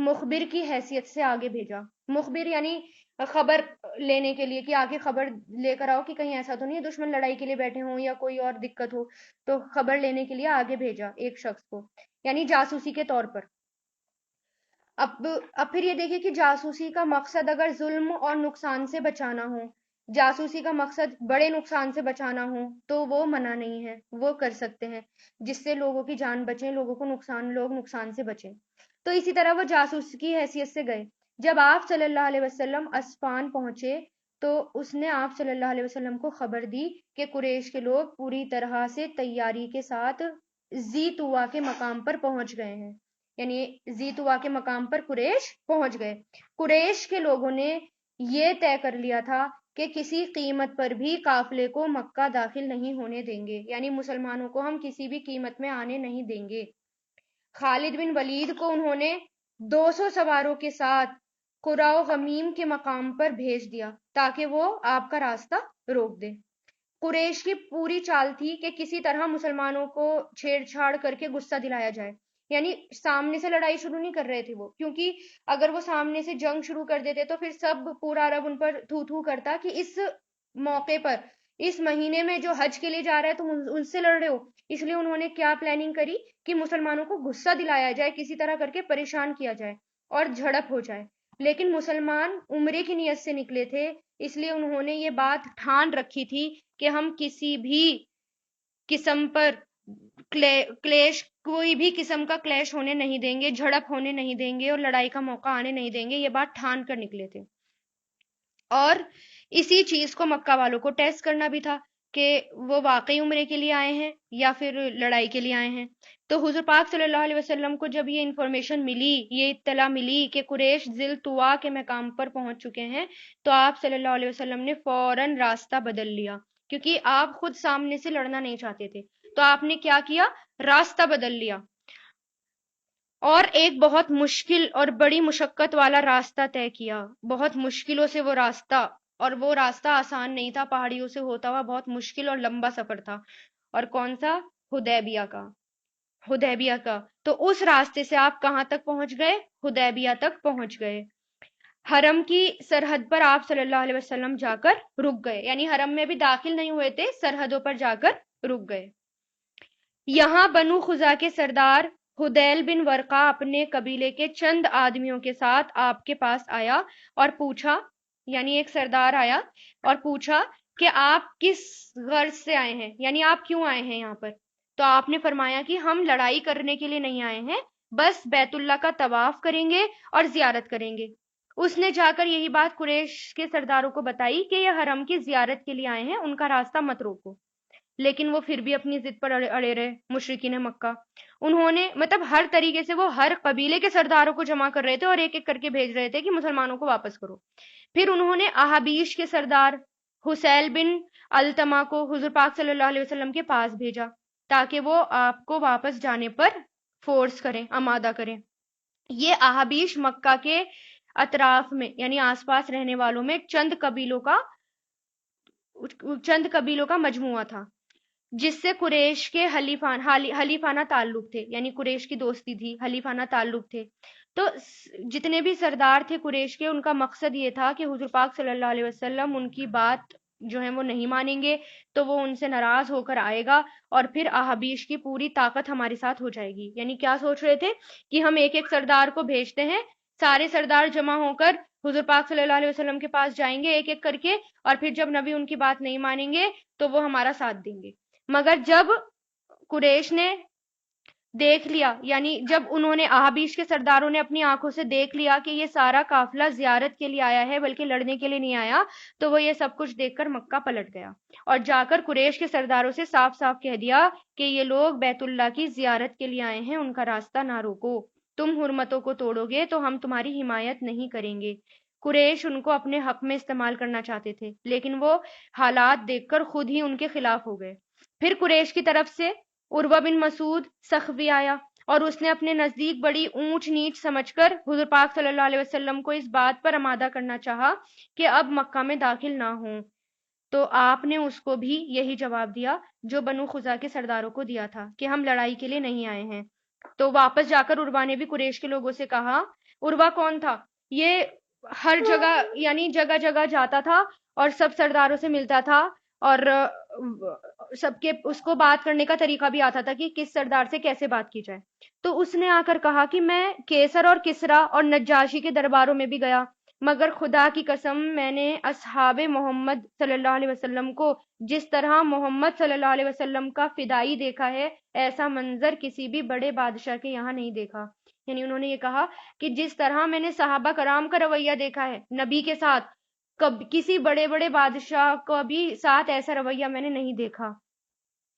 مخبر کی حیثیت سے آگے بھیجا. مخبر یعنی خبر لینے کے لیے کہ آگے خبر لے کر آؤ کہ کہیں ایسا تو نہیں ہے دشمن لڑائی کے لیے بیٹھے ہوں یا کوئی اور دقت ہو، تو خبر لینے کے لیے آگے بھیجا ایک شخص کو، یعنی جاسوسی کے طور پر. اب پھر یہ دیکھیں کہ جاسوسی کا مقصد اگر ظلم اور نقصان سے بچانا ہو، جاسوسی کا مقصد بڑے نقصان سے بچانا ہو تو وہ منع نہیں ہے، وہ کر سکتے ہیں جس سے لوگوں کی جان بچے، لوگوں کو لوگ نقصان سے بچیں. تو اسی طرح وہ جاسوس کی حیثیت سے گئے. جب آپ صلی اللہ علیہ وسلم اسفان پہنچے تو اس نے آپ صلی اللہ علیہ وسلم کو خبر دی کہ قریش کے لوگ پوری طرح سے تیاری کے ساتھ زی طوا کے مقام پر پہنچ گئے ہیں. یعنی زی طوا کے مقام پر قریش پہنچ گئے. قریش کے لوگوں نے یہ طے کر لیا تھا کہ کسی قیمت پر بھی قافلے کو مکہ داخل نہیں ہونے دیں گے، یعنی مسلمانوں کو ہم کسی بھی قیمت میں آنے نہیں دیں گے. خالد بن ولید کو انہوں نے 200 سواروں کے ساتھ قرا و غمیم کے مقام پر بھیج دیا تاکہ وہ آپ کا راستہ روک دے. قریش کی پوری چال تھی کہ کسی طرح مسلمانوں کو چھیڑ چھاڑ کر کے غصہ دلایا جائے. یعنی سامنے سے لڑائی شروع نہیں کر رہے تھے وہ، کیونکہ اگر وہ سامنے سے جنگ شروع کر دیتے تو پھر سب پورا عرب ان پر تھو تھو کرتا کہ اس موقع پر، اس مہینے میں جو حج کے لیے جا رہا ہے تم ان سے لڑ رہے ہو. اس لیے انہوں نے کیا پلاننگ کری کہ مسلمانوں کو غصہ دلایا جائے، کسی طرح کر کے پریشان کیا جائے اور جھڑپ ہو جائے. لیکن مسلمان عمرے کی نیت سے نکلے تھے، اس لیے انہوں نے یہ بات ٹھان رکھی تھی کہ ہم کسی بھی قسم پر کلیش، کوئی بھی قسم کا کلیش ہونے نہیں دیں گے، جھڑپ ہونے نہیں دیں گے اور لڑائی کا موقع آنے نہیں دیں گے. یہ بات ٹھان کر نکلے تھے. اور اسی چیز کو مکہ والوں کو ٹیسٹ کرنا بھی تھا کہ وہ واقعی عمرے کے لیے آئے ہیں یا پھر لڑائی کے لیے آئے ہیں. تو حضور پاک صلی اللہ علیہ وسلم کو جب یہ انفارمیشن ملی، یہ اطلاع ملی کہ قریش ذی طوا کے مقام پر پہنچ چکے ہیں، تو آپ صلی اللہ علیہ وسلم نے فوراً راستہ بدل لیا، کیونکہ آپ خود سامنے سے لڑنا نہیں چاہتے تھے. تو آپ نے کیا کیا؟ راستہ بدل لیا اور ایک بہت مشکل اور بڑی مشقت والا راستہ طے کیا. بہت مشکلوں سے وہ راستہ، اور وہ راستہ آسان نہیں تھا، پہاڑیوں سے ہوتا ہوا بہت مشکل اور لمبا سفر تھا. اور کون سا؟ حدیبیہ کا. حدیبیہ کا. تو اس راستے سے آپ کہاں تک پہنچ گئے؟ حدیبیہ تک پہنچ گئے. حرم کی سرحد پر آپ صلی اللہ علیہ وسلم جا کر رک گئے، یعنی حرم میں بھی داخل نہیں ہوئے تھے، سرحدوں پر جا کر رک گئے. یہاں بنو خزا کے سردار حدیل بن ورقہ اپنے قبیلے کے چند آدمیوں کے ساتھ آپ کے پاس آیا اور پوچھا، یعنی ایک سردار آیا اور پوچھا کہ آپ کس غرض سے آئے ہیں، یعنی آپ کیوں آئے ہیں یہاں پر. تو آپ نے فرمایا کہ ہم لڑائی کرنے کے لیے نہیں آئے ہیں، بس بیت اللہ کا طواف کریں گے اور زیارت کریں گے. اس نے جا کر یہی بات قریش کے سرداروں کو بتائی کہ یہ حرم کی زیارت کے لیے آئے ہیں، ان کا راستہ مت روکو. لیکن وہ پھر بھی اپنی ضد پر اڑے رہے مشرکین مکہ. انہوں نے مطلب ہر طریقے سے وہ ہر قبیلے کے سرداروں کو جمع کر رہے تھے اور ایک ایک کر کے بھیج رہے تھے کہ مسلمانوں کو واپس کرو. پھر انہوں نے احابیش کے سردار حسیل بن التما کو حضور پاک صلی اللہ علیہ وسلم کے پاس بھیجا تاکہ وہ آپ کو واپس جانے پر فورس کریں، آمادہ کریں. یہ احابیش مکہ کے اطراف میں یعنی آس پاس رہنے والوں میں چند قبیلوں کا مجموعہ تھا جس سے قریش کے حلیفانہ تعلق تھے، یعنی قریش کی دوستی تھی، حلیفانہ تعلق تھے. تو جتنے بھی سردار تھے قریش کے، ان کا مقصد یہ تھا کہ حضور پاک صلی اللہ علیہ وسلم ان کی بات جو ہے وہ نہیں مانیں گے تو وہ ان سے ناراض ہو کر آئے گا اور پھر احابیش کی پوری طاقت ہمارے ساتھ ہو جائے گی. یعنی کیا سوچ رہے تھے کہ ہم ایک ایک سردار کو بھیجتے ہیں، سارے سردار جمع ہو کر حضور پاک صلی اللہ علیہ وسلم کے پاس جائیں گے ایک ایک کر کے، اور پھر جب نبی ان کی بات نہیں مانیں گے تو وہ ہمارا ساتھ دیں گے. مگر جب قریش نے دیکھ لیا، یعنی جب انہوں نے احابیش کے سرداروں نے اپنی آنکھوں سے دیکھ لیا کہ یہ سارا قافلہ زیارت کے لیے آیا ہے بلکہ لڑنے کے لیے نہیں آیا، تو وہ یہ سب کچھ دیکھ کر مکہ پلٹ گیا اور جا کر قریش کے سرداروں سے صاف صاف کہہ دیا کہ یہ لوگ بیت اللہ کی زیارت کے لیے آئے ہیں، ان کا راستہ نہ روکو، تم حرمتوں کو توڑو گے تو ہم تمہاری حمایت نہیں کریں گے. قریش ان کو اپنے حق میں استعمال کرنا چاہتے تھے لیکن وہ حالات دیکھ کر خود ہی ان کے خلاف ہو گئے. پھر قریش کی طرف سے عروہ بن مسعود سخفی آیا اور اس نے اپنے نزدیک بڑی اونچ نیچ سمجھ کر حضور پاک صلی اللہ علیہ وسلم کو اس بات پر آمادہ کرنا چاہا کہ اب مکہ میں داخل نہ ہوں. تو آپ نے اس کو بھی یہی جواب دیا جو بنو خزا کے سرداروں کو دیا تھا کہ ہم لڑائی کے لیے نہیں آئے ہیں. تو واپس جا کر عروہ نے بھی قریش کے لوگوں سے کہا عروہ کون تھا؟ یہ ہر جگہ یعنی جگہ جگہ جاتا تھا اور سب سرداروں سے ملتا تھا، اور سب کے اس کو بات کرنے کا طریقہ بھی آتا تھا کہ کس سردار سے کیسے بات کی جائے۔ تو اس نے آ کر کہا کہ میں کیسر اور کسرا اور نجاشی کے درباروں میں بھی گیا، مگر خدا کی قسم میں نے اصحاب محمد صلی اللہ علیہ وسلم کو جس طرح محمد صلی اللہ علیہ وسلم کا فدائی دیکھا ہے، ایسا منظر کسی بھی بڑے بادشاہ کے یہاں نہیں دیکھا۔ یعنی انہوں نے یہ کہا کہ جس طرح میں نے صحابہ کرام کا رویہ دیکھا ہے نبی کے ساتھ، کسی بڑے بڑے بادشاہ کو بھی ساتھ ایسا رویہ میں نے نہیں دیکھا۔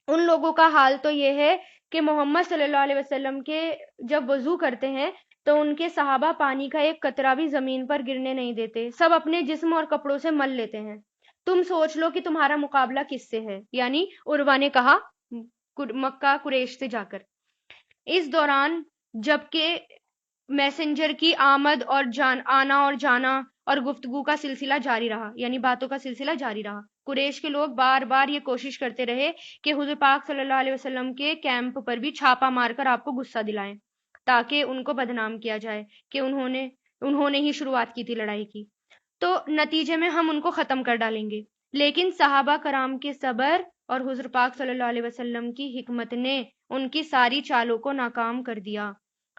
ان لوگوں کا حال تو یہ ہے کہ محمد صلی اللہ علیہ وسلم کے جب وضو کرتے ہیں تو ان کے صحابہ پانی کا ایک قطرہ بھی زمین پر گرنے نہیں دیتے، سب اپنے جسم اور کپڑوں سے مل لیتے ہیں۔ تم سوچ لو کہ تمہارا مقابلہ کس سے ہے؟ یعنی عروہ نے کہا مکہ قریش سے جا کر۔ اس دوران جبکہ میسنجر کی آمد اور آنا اور جانا اور گفتگو کا سلسلہ جاری رہا، یعنی باتوں کا سلسلہ جاری رہا، قریش کے لوگ بار بار یہ کوشش کرتے رہے کہ حضور پاک صلی اللہ علیہ وسلم کے کیمپ پر بھی چھاپا مار کر آپ کو غصہ دلائیں، تاکہ ان کو بدنام کیا جائے کہ انہوں نے ہی شروعات کی تھی لڑائی کی، تو نتیجے میں ہم ان کو ختم کر ڈالیں گے۔ لیکن صحابہ کرام کے صبر اور حضور پاک صلی اللہ علیہ وسلم کی حکمت نے ان کی ساری چالوں کو ناکام کر دیا۔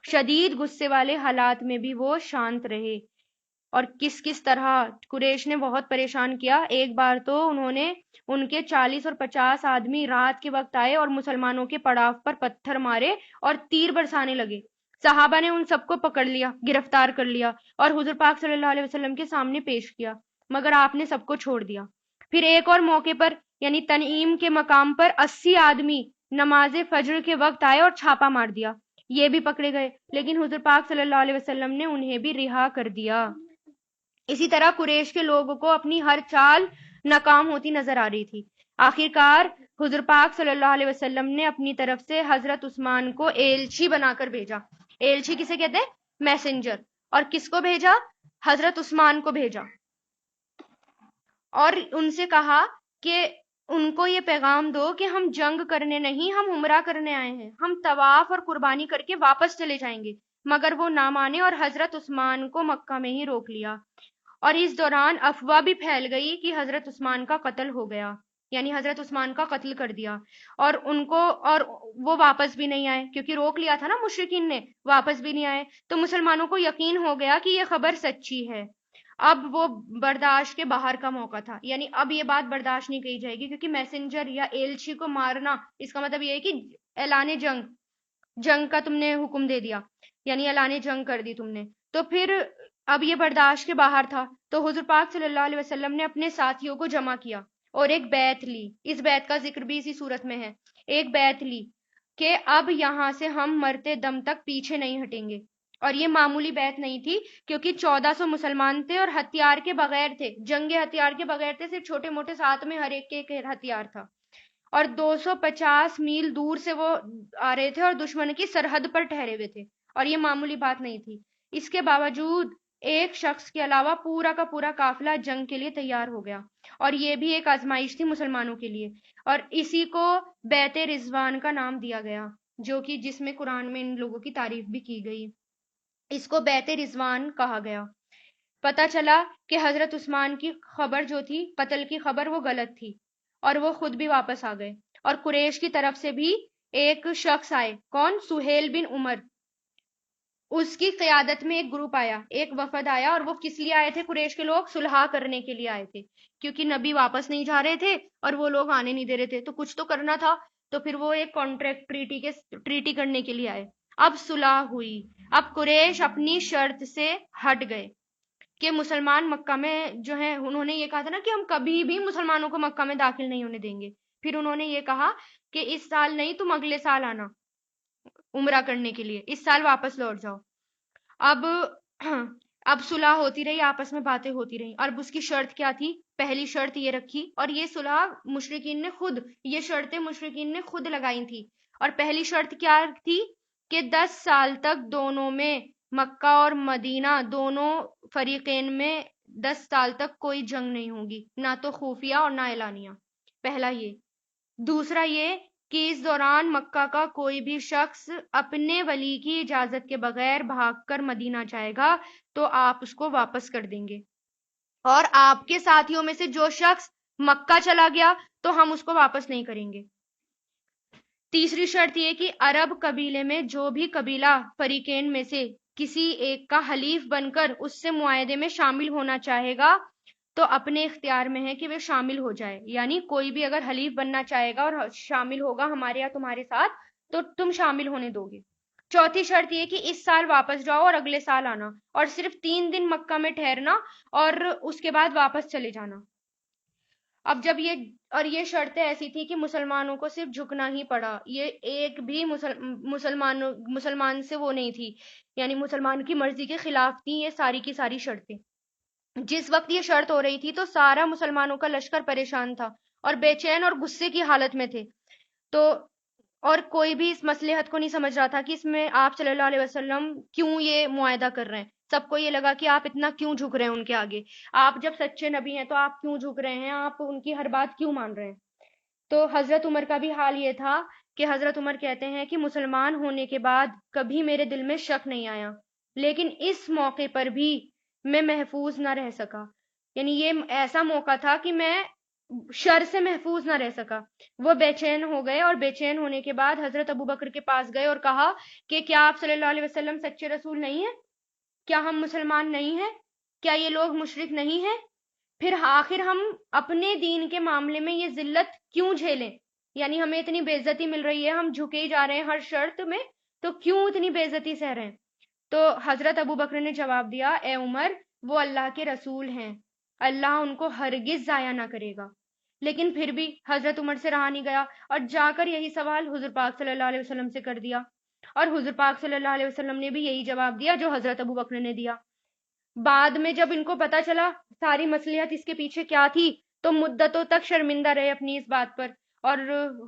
شدید غصے والے حالات میں بھی وہ شانت رہے، اور کس طرح قریش نے بہت پریشان کیا۔ ایک بار تو انہوں نے ان کے 40 اور 50 آدمی رات کے وقت آئے اور مسلمانوں کے پڑاؤ پر پتھر مارے اور تیر برسانے لگے۔ صحابہ نے ان سب کو پکڑ لیا، گرفتار کر لیا اور حضور پاک صلی اللہ علیہ وسلم کے سامنے پیش کیا، مگر آپ نے سب کو چھوڑ دیا۔ پھر ایک اور موقع پر یعنی تنعیم کے مقام پر 80 آدمی نماز فجر کے وقت آئے اور چھاپا مار دیا، یہ بھی پکڑے گئے، لیکن حضور پاک صلی اللہ علیہ وسلم نے انہیں بھی رہا کر دیا۔ اسی طرح قریش کے لوگوں کو اپنی ہر چال ناکام ہوتی نظر آ رہی تھی۔ آخرکار حضور پاک صلی اللہ علیہ وسلم نے اپنی طرف سے حضرت عثمان کو ایلچی بنا کر بھیجا۔ ایلچی کسے کہتے ہیں؟ میسنجر۔ اور کس کو بھیجا؟ حضرت عثمان کو بھیجا، اور ان سے کہا کہ ان کو یہ پیغام دو کہ ہم جنگ کرنے نہیں، ہم عمرہ کرنے آئے ہیں، ہم طواف اور قربانی کر کے واپس چلے جائیں گے، مگر وہ نہ مانے اور حضرت عثمان کو مکہ میں ہی روک لیا۔ اور اس دوران افواہ بھی پھیل گئی کہ حضرت عثمان کا قتل ہو گیا، یعنی حضرت عثمان کا قتل کر دیا، اور وہ واپس بھی نہیں آئے کیونکہ روک لیا تھا نا مشرکین نے، واپس بھی نہیں آئے۔ تو مسلمانوں کو یقین ہو گیا کہ یہ خبر سچی ہے۔ اب وہ برداشت کے باہر کا موقع تھا، یعنی اب یہ بات برداشت نہیں کی جائے گی، کیونکہ میسنجر یا ایلچی کو مارنا اس کا مطلب یہ ہے کہ اعلان جنگ کا تم نے حکم دے دیا، یعنی اعلان جنگ کر دی تم نے۔ تو پھر اب یہ برداشت کے باہر تھا، تو حضور پاک صلی اللہ علیہ وسلم نے اپنے ساتھیوں کو جمع کیا اور ایک بیعت لی۔ اس بیعت کا ذکر بھی اسی صورت میں ہے۔ ایک بیعت لی کہ اب یہاں سے ہم مرتے دم تک پیچھے نہیں ہٹیں گے، اور یہ معمولی بیعت نہیں تھی، کیونکہ 1400 مسلمان تھے اور ہتھیار کے بغیر تھے، جنگ ہتھیار کے بغیر تھے، صرف چھوٹے موٹے ساتھ میں ہر ایک کے ایک ہتھیار تھا، اور 250 میل دور سے وہ آ رہے تھے اور دشمن کی سرحد پر ٹھہرے ہوئے تھے، اور یہ معمولی بات نہیں تھی۔ اس کے باوجود ایک شخص کے علاوہ پورا کا پورا قافلہ جنگ کے لیے تیار ہو گیا، اور یہ بھی ایک آزمائش تھی مسلمانوں کے لیے، اور اسی کو بیعت رضوان کا نام دیا گیا، جو کہ جس میں قرآن میں ان لوگوں کی تعریف بھی کی گئی۔ اس کو بیعت رضوان کہا گیا۔ پتہ چلا کہ حضرت عثمان کی خبر جو تھی، قتل کی خبر، وہ غلط تھی، اور وہ خود بھی واپس آ گئے، اور قریش کی طرف سے بھی ایک شخص آئے، کون؟ سہیل بن عمر، اس کی قیادت میں ایک گروپ آیا، ایک وفد آیا، اور وہ کس لیے آئے تھے؟ قریش کے لوگ صلح کرنے کے لیے آئے تھے، کیونکہ نبی واپس نہیں جا رہے تھے اور وہ لوگ آنے نہیں دے رہے تھے، تو کچھ تو کرنا تھا، تو پھر وہ ایک کانٹریکٹ ٹریٹی کرنے کے لیے آئے۔ اب صلح ہوئی، اب قریش اپنی شرط سے ہٹ گئے کہ مسلمان مکہ میں جو ہیں، انہوں نے یہ کہا تھا نا کہ ہم کبھی بھی مسلمانوں کو مکہ میں داخل نہیں ہونے دیں گے، پھر انہوں نے یہ کہا کہ اس سال نہیں، تم اگلے سال آنا عمرہ کرنے کے لیے، اس سال واپس لوٹ جاؤ۔ اب صلح ہوتی رہی، آپس میں باتیں ہوتی رہی، اور اس کی شرط کیا تھی؟ پہلی شرط یہ رکھی، اور یہ صلح یہ شرطیں مشرکین نے خود لگائی تھی، اور پہلی شرط کیا تھی کہ 10 سال تک دونوں میں، مکہ اور مدینہ دونوں فریقین میں 10 سال تک کوئی جنگ نہیں ہوگی، نہ تو خفیہ اور نہ اعلانیہ۔ پہلا یہ۔ دوسرا یہ کہ اس دوران مکہ کا کوئی بھی شخص اپنے ولی کی اجازت کے بغیر بھاگ کر مدینہ جائے گا تو آپ اس کو واپس کر دیں گے، اور آپ کے ساتھیوں میں سے جو شخص مکہ چلا گیا تو ہم اس کو واپس نہیں کریں گے۔ تیسری شرط یہ کہ عرب قبیلے میں جو بھی قبیلہ فریقین میں سے کسی ایک کا حلیف بن کر اس سے معاہدے میں شامل ہونا چاہے گا تو اپنے اختیار میں ہے کہ وہ شامل ہو جائے، یعنی کوئی بھی اگر حلیف بننا چاہے گا اور شامل ہوگا ہمارے یا تمہارے ساتھ تو تم شامل ہونے دو گے۔ چوتھی شرط یہ کہ اس سال واپس جاؤ اور اگلے سال آنا، اور صرف 3 دن مکہ میں ٹھہرنا اور اس کے بعد واپس چلے جانا۔ اب جب یہ شرطیں ایسی تھی کہ مسلمانوں کو صرف جھکنا ہی پڑا، یہ ایک بھی مسلمان سے وہ نہیں تھی، یعنی مسلمان کی مرضی کے خلاف تھی یہ ساری کی ساری شرطیں۔ جس وقت یہ شرط ہو رہی تھی تو سارا مسلمانوں کا لشکر پریشان تھا اور بے چین اور غصے کی حالت میں تھے، تو اور کوئی بھی اس مصلحت کو نہیں سمجھ رہا تھا کہ اس میں آپ صلی اللہ علیہ وسلم کیوں یہ معاہدہ کر رہے ہیں۔ سب کو یہ لگا کہ آپ اتنا کیوں جھک رہے ہیں ان کے آگے، آپ جب سچے نبی ہیں تو آپ کیوں جھک رہے ہیں، آپ ان کی ہر بات کیوں مان رہے ہیں۔ تو حضرت عمر کا بھی حال یہ تھا کہ حضرت عمر کہتے ہیں کہ مسلمان ہونے کے بعد کبھی میرے دل میں شک نہیں آیا، لیکن اس موقع پر بھی میں محفوظ نہ رہ سکا، یعنی یہ ایسا موقع تھا کہ میں شر سے محفوظ نہ رہ سکا۔ وہ بے چین ہو گئے اور بے چین ہونے کے بعد حضرت ابو بکر کے پاس گئے اور کہا کہ کیا آپ صلی اللہ علیہ وسلم سچے رسول نہیں ہیں؟ کیا ہم مسلمان نہیں ہیں؟ کیا یہ لوگ مشرک نہیں ہیں؟ پھر آخر ہم اپنے دین کے معاملے میں یہ ذلت کیوں جھیلیں؟ یعنی ہمیں اتنی بے عزتی مل رہی ہے، ہم جھکے ہی جا رہے ہیں ہر شرط میں، تو کیوں اتنی بے عزتی سہ رہے ہیں؟ تو حضرت ابو بکر نے جواب دیا، اے عمر، وہ اللہ کے رسول ہیں، اللہ ان کو ہرگز ضائع نہ کرے گا۔ لیکن پھر بھی حضرت عمر سے رہا نہیں گیا اور جا کر یہی سوال حضور پاک صلی اللہ علیہ وسلم سے کر دیا، اور حضور پاک صلی اللہ علیہ وسلم نے بھی یہی جواب دیا جو حضرت ابو بکر نے دیا۔ بعد میں جب ان کو پتا چلا ساری مصلحت اس کے پیچھے کیا تھی تو مدتوں تک شرمندہ رہے اپنی اس بات پر، اور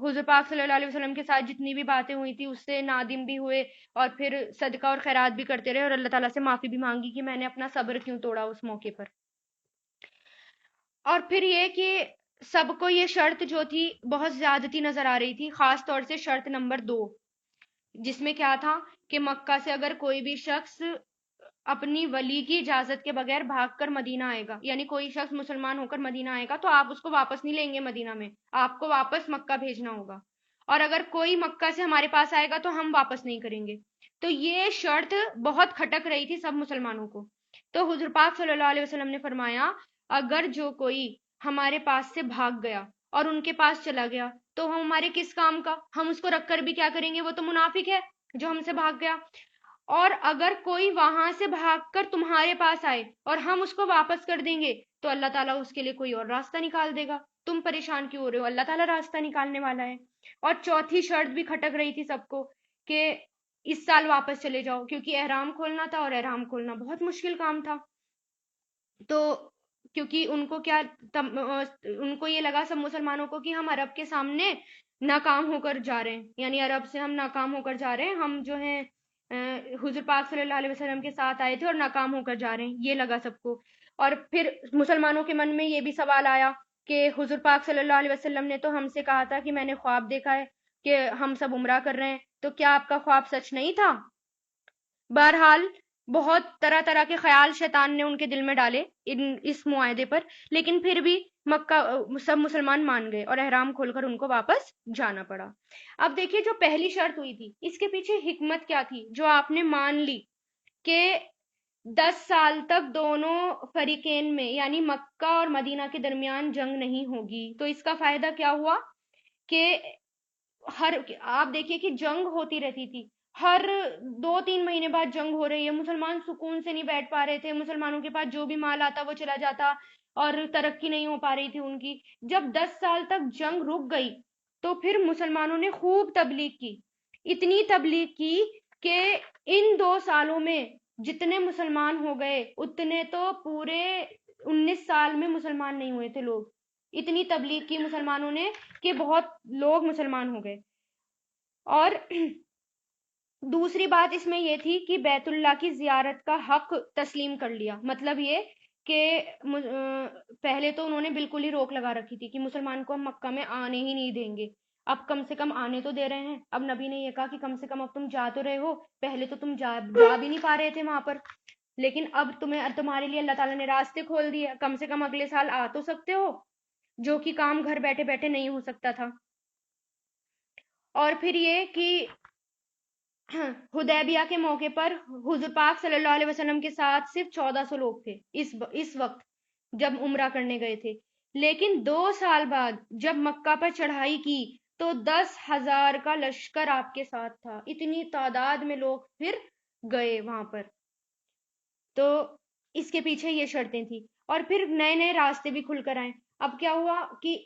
حضور پاک صلی اللہ علیہ وسلم کے ساتھ جتنی بھی باتیں ہوئی تھی اس سے نادم بھی ہوئے، اور پھر صدقہ اور خیرات بھی کرتے رہے اور اللہ تعالیٰ سے معافی بھی مانگی کہ میں نے اپنا صبر کیوں توڑا اس موقع پر۔ اور پھر یہ کہ سب کو یہ شرط جو تھی بہت زیادتی نظر آ رہی تھی، خاص طور سے شرط نمبر 2، جس میں کیا تھا کہ مکہ سے اگر کوئی بھی شخص اپنی ولی کی اجازت کے بغیر بھاگ کر مدینہ آئے گا، یعنی کوئی شخص مسلمان ہو کر مدینہ آئے گا تو آپ اس کو واپس نہیں لیں گے مدینہ میں، آپ کو واپس مکہ بھیجنا ہوگا، اور اگر کوئی مکہ سے ہمارے پاس آئے گا تو ہم واپس نہیں کریں گے۔ تو یہ شرط بہت کھٹک رہی تھی سب مسلمانوں کو۔ تو حضور پاک صلی اللہ علیہ وسلم نے فرمایا، اگر جو کوئی ہمارے پاس سے بھاگ گیا اور ان کے پاس چلا گیا تو ہم ہمارے کس کام کا، ہم اس کو رکھ کر بھی کیا کریں گے، وہ تو منافق ہے جو ہم سے بھاگ گیا۔ اور اگر کوئی وہاں سے بھاگ کر تمہارے پاس آئے اور ہم اس کو واپس کر دیں گے تو اللہ تعالیٰ اس کے لیے کوئی اور راستہ نکال دے گا، تم پریشان کیوں ہو رہے ہو، اللہ تعالیٰ راستہ نکالنے والا ہے۔ اور چوتھی شرط بھی کھٹک رہی تھی سب کو کہ اس سال واپس چلے جاؤ، کیونکہ احرام کھولنا تھا اور احرام کھولنا بہت مشکل کام تھا۔ تو کیونکہ ان کو یہ لگا سب مسلمانوں کو کہ ہم عرب کے سامنے ناکام ہو کر جا رہے ہیں، یعنی عرب سے ہم ناکام ہو کر جا رہے ہیں، ہم جو ہیں حضور پاک صلی اللہ علیہ وسلم کے ساتھ آئے تھے اور ناکام ہو کر جا رہے ہیں، یہ لگا سب کو۔ اور پھر مسلمانوں کے من میں یہ بھی سوال آیا کہ حضور پاک صلی اللہ علیہ وسلم نے تو ہم سے کہا تھا کہ میں نے خواب دیکھا ہے کہ ہم سب عمرہ کر رہے ہیں، تو کیا آپ کا خواب سچ نہیں تھا؟ بہرحال بہت طرح طرح کے خیال شیطان نے ان کے دل میں ڈالے اس معاہدے پر، لیکن پھر بھی مکہ سب مسلمان مان گئے اور احرام کھول کر ان کو واپس جانا پڑا۔ اب دیکھیے جو پہلی شرط ہوئی تھی اس کے پیچھے حکمت کیا تھی جو آپ نے مان لی کہ 10 سال تک دونوں فریقین میں یعنی مکہ اور مدینہ کے درمیان جنگ نہیں ہوگی۔ تو اس کا فائدہ کیا ہوا کہ آپ دیکھیے کہ جنگ ہوتی رہتی تھی، ہر 2-3 مہینے بعد جنگ ہو رہی ہے، مسلمان سکون سے نہیں بیٹھ پا رہے تھے، مسلمانوں کے پاس جو بھی مال آتا وہ چلا جاتا اور ترقی نہیں ہو پا رہی تھی ان کی۔ جب 10 سال تک جنگ رک گئی تو پھر مسلمانوں نے خوب تبلیغ کی، اتنی تبلیغ کی کہ ان 2 سالوں میں جتنے مسلمان ہو گئے اتنے تو پورے 19 سال میں مسلمان نہیں ہوئے تھے لوگ، اتنی تبلیغ کی مسلمانوں نے کہ بہت لوگ مسلمان ہو گئے۔ اور دوسری بات اس میں یہ تھی کہ بیت اللہ کی زیارت کا حق تسلیم کر لیا، مطلب یہ کہ پہلے تو انہوں نے بالکل ہی روک لگا رکھی تھی کہ مسلمان کو ہم مکہ میں آنے ہی نہیں دیں گے، اب کم سے کم آنے تو دے رہے ہیں. اب نبی نے یہ کہا کہ کم سے کم اب تم جا تو رہے ہو، پہلے تو تم جا بھی نہیں پا رہے تھے وہاں پر، لیکن اب تمہارے لیے اللہ تعالیٰ نے راستے کھول دیے، کم سے کم اگلے سال آ تو سکتے ہو، جو کہ کام گھر بیٹھے بیٹھے نہیں ہو سکتا تھا. اور پھر یہ کہ حدیبیہ کے موقع پر حضور پاک صلی اللہ علیہ وسلم کے ساتھ صرف 1400 لوگ تھے اس وقت جب عمرہ کرنے گئے تھے. لیکن 2 سال بعد جب مکہ پر چڑھائی کی تو 10,000 کا لشکر آپ کے ساتھ تھا. اتنی تعداد میں لوگ پھر گئے وہاں پر. تو اس کے پیچھے یہ شرطیں تھیں. اور پھر نئے نئے راستے بھی کھل کر آئے. اب کیا ہوا کہ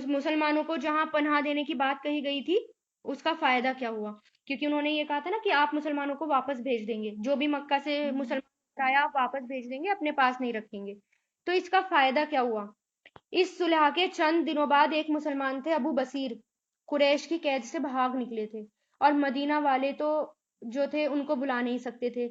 مسلمانوں کو جہاں پناہ دینے کی بات کہی گئی تھی اس کا فائدہ کیا ہوا، کیونکہ انہوں نے یہ کہا تھا نا کہ آپ مسلمانوں کو واپس بھیج دیں گے، جو بھی مکہ سے مسلمان آیا آپ واپس بھیج دیں گے، اپنے پاس نہیں رکھیں گے. تو اس کا فائدہ کیا ہوا؟ اس صلح کے چند دنوں بعد ایک مسلمان تھے ابو بصیر، قریش کی قید سے بھاگ نکلے تھے، اور مدینہ والے تو جو تھے ان کو بلا نہیں سکتے تھے.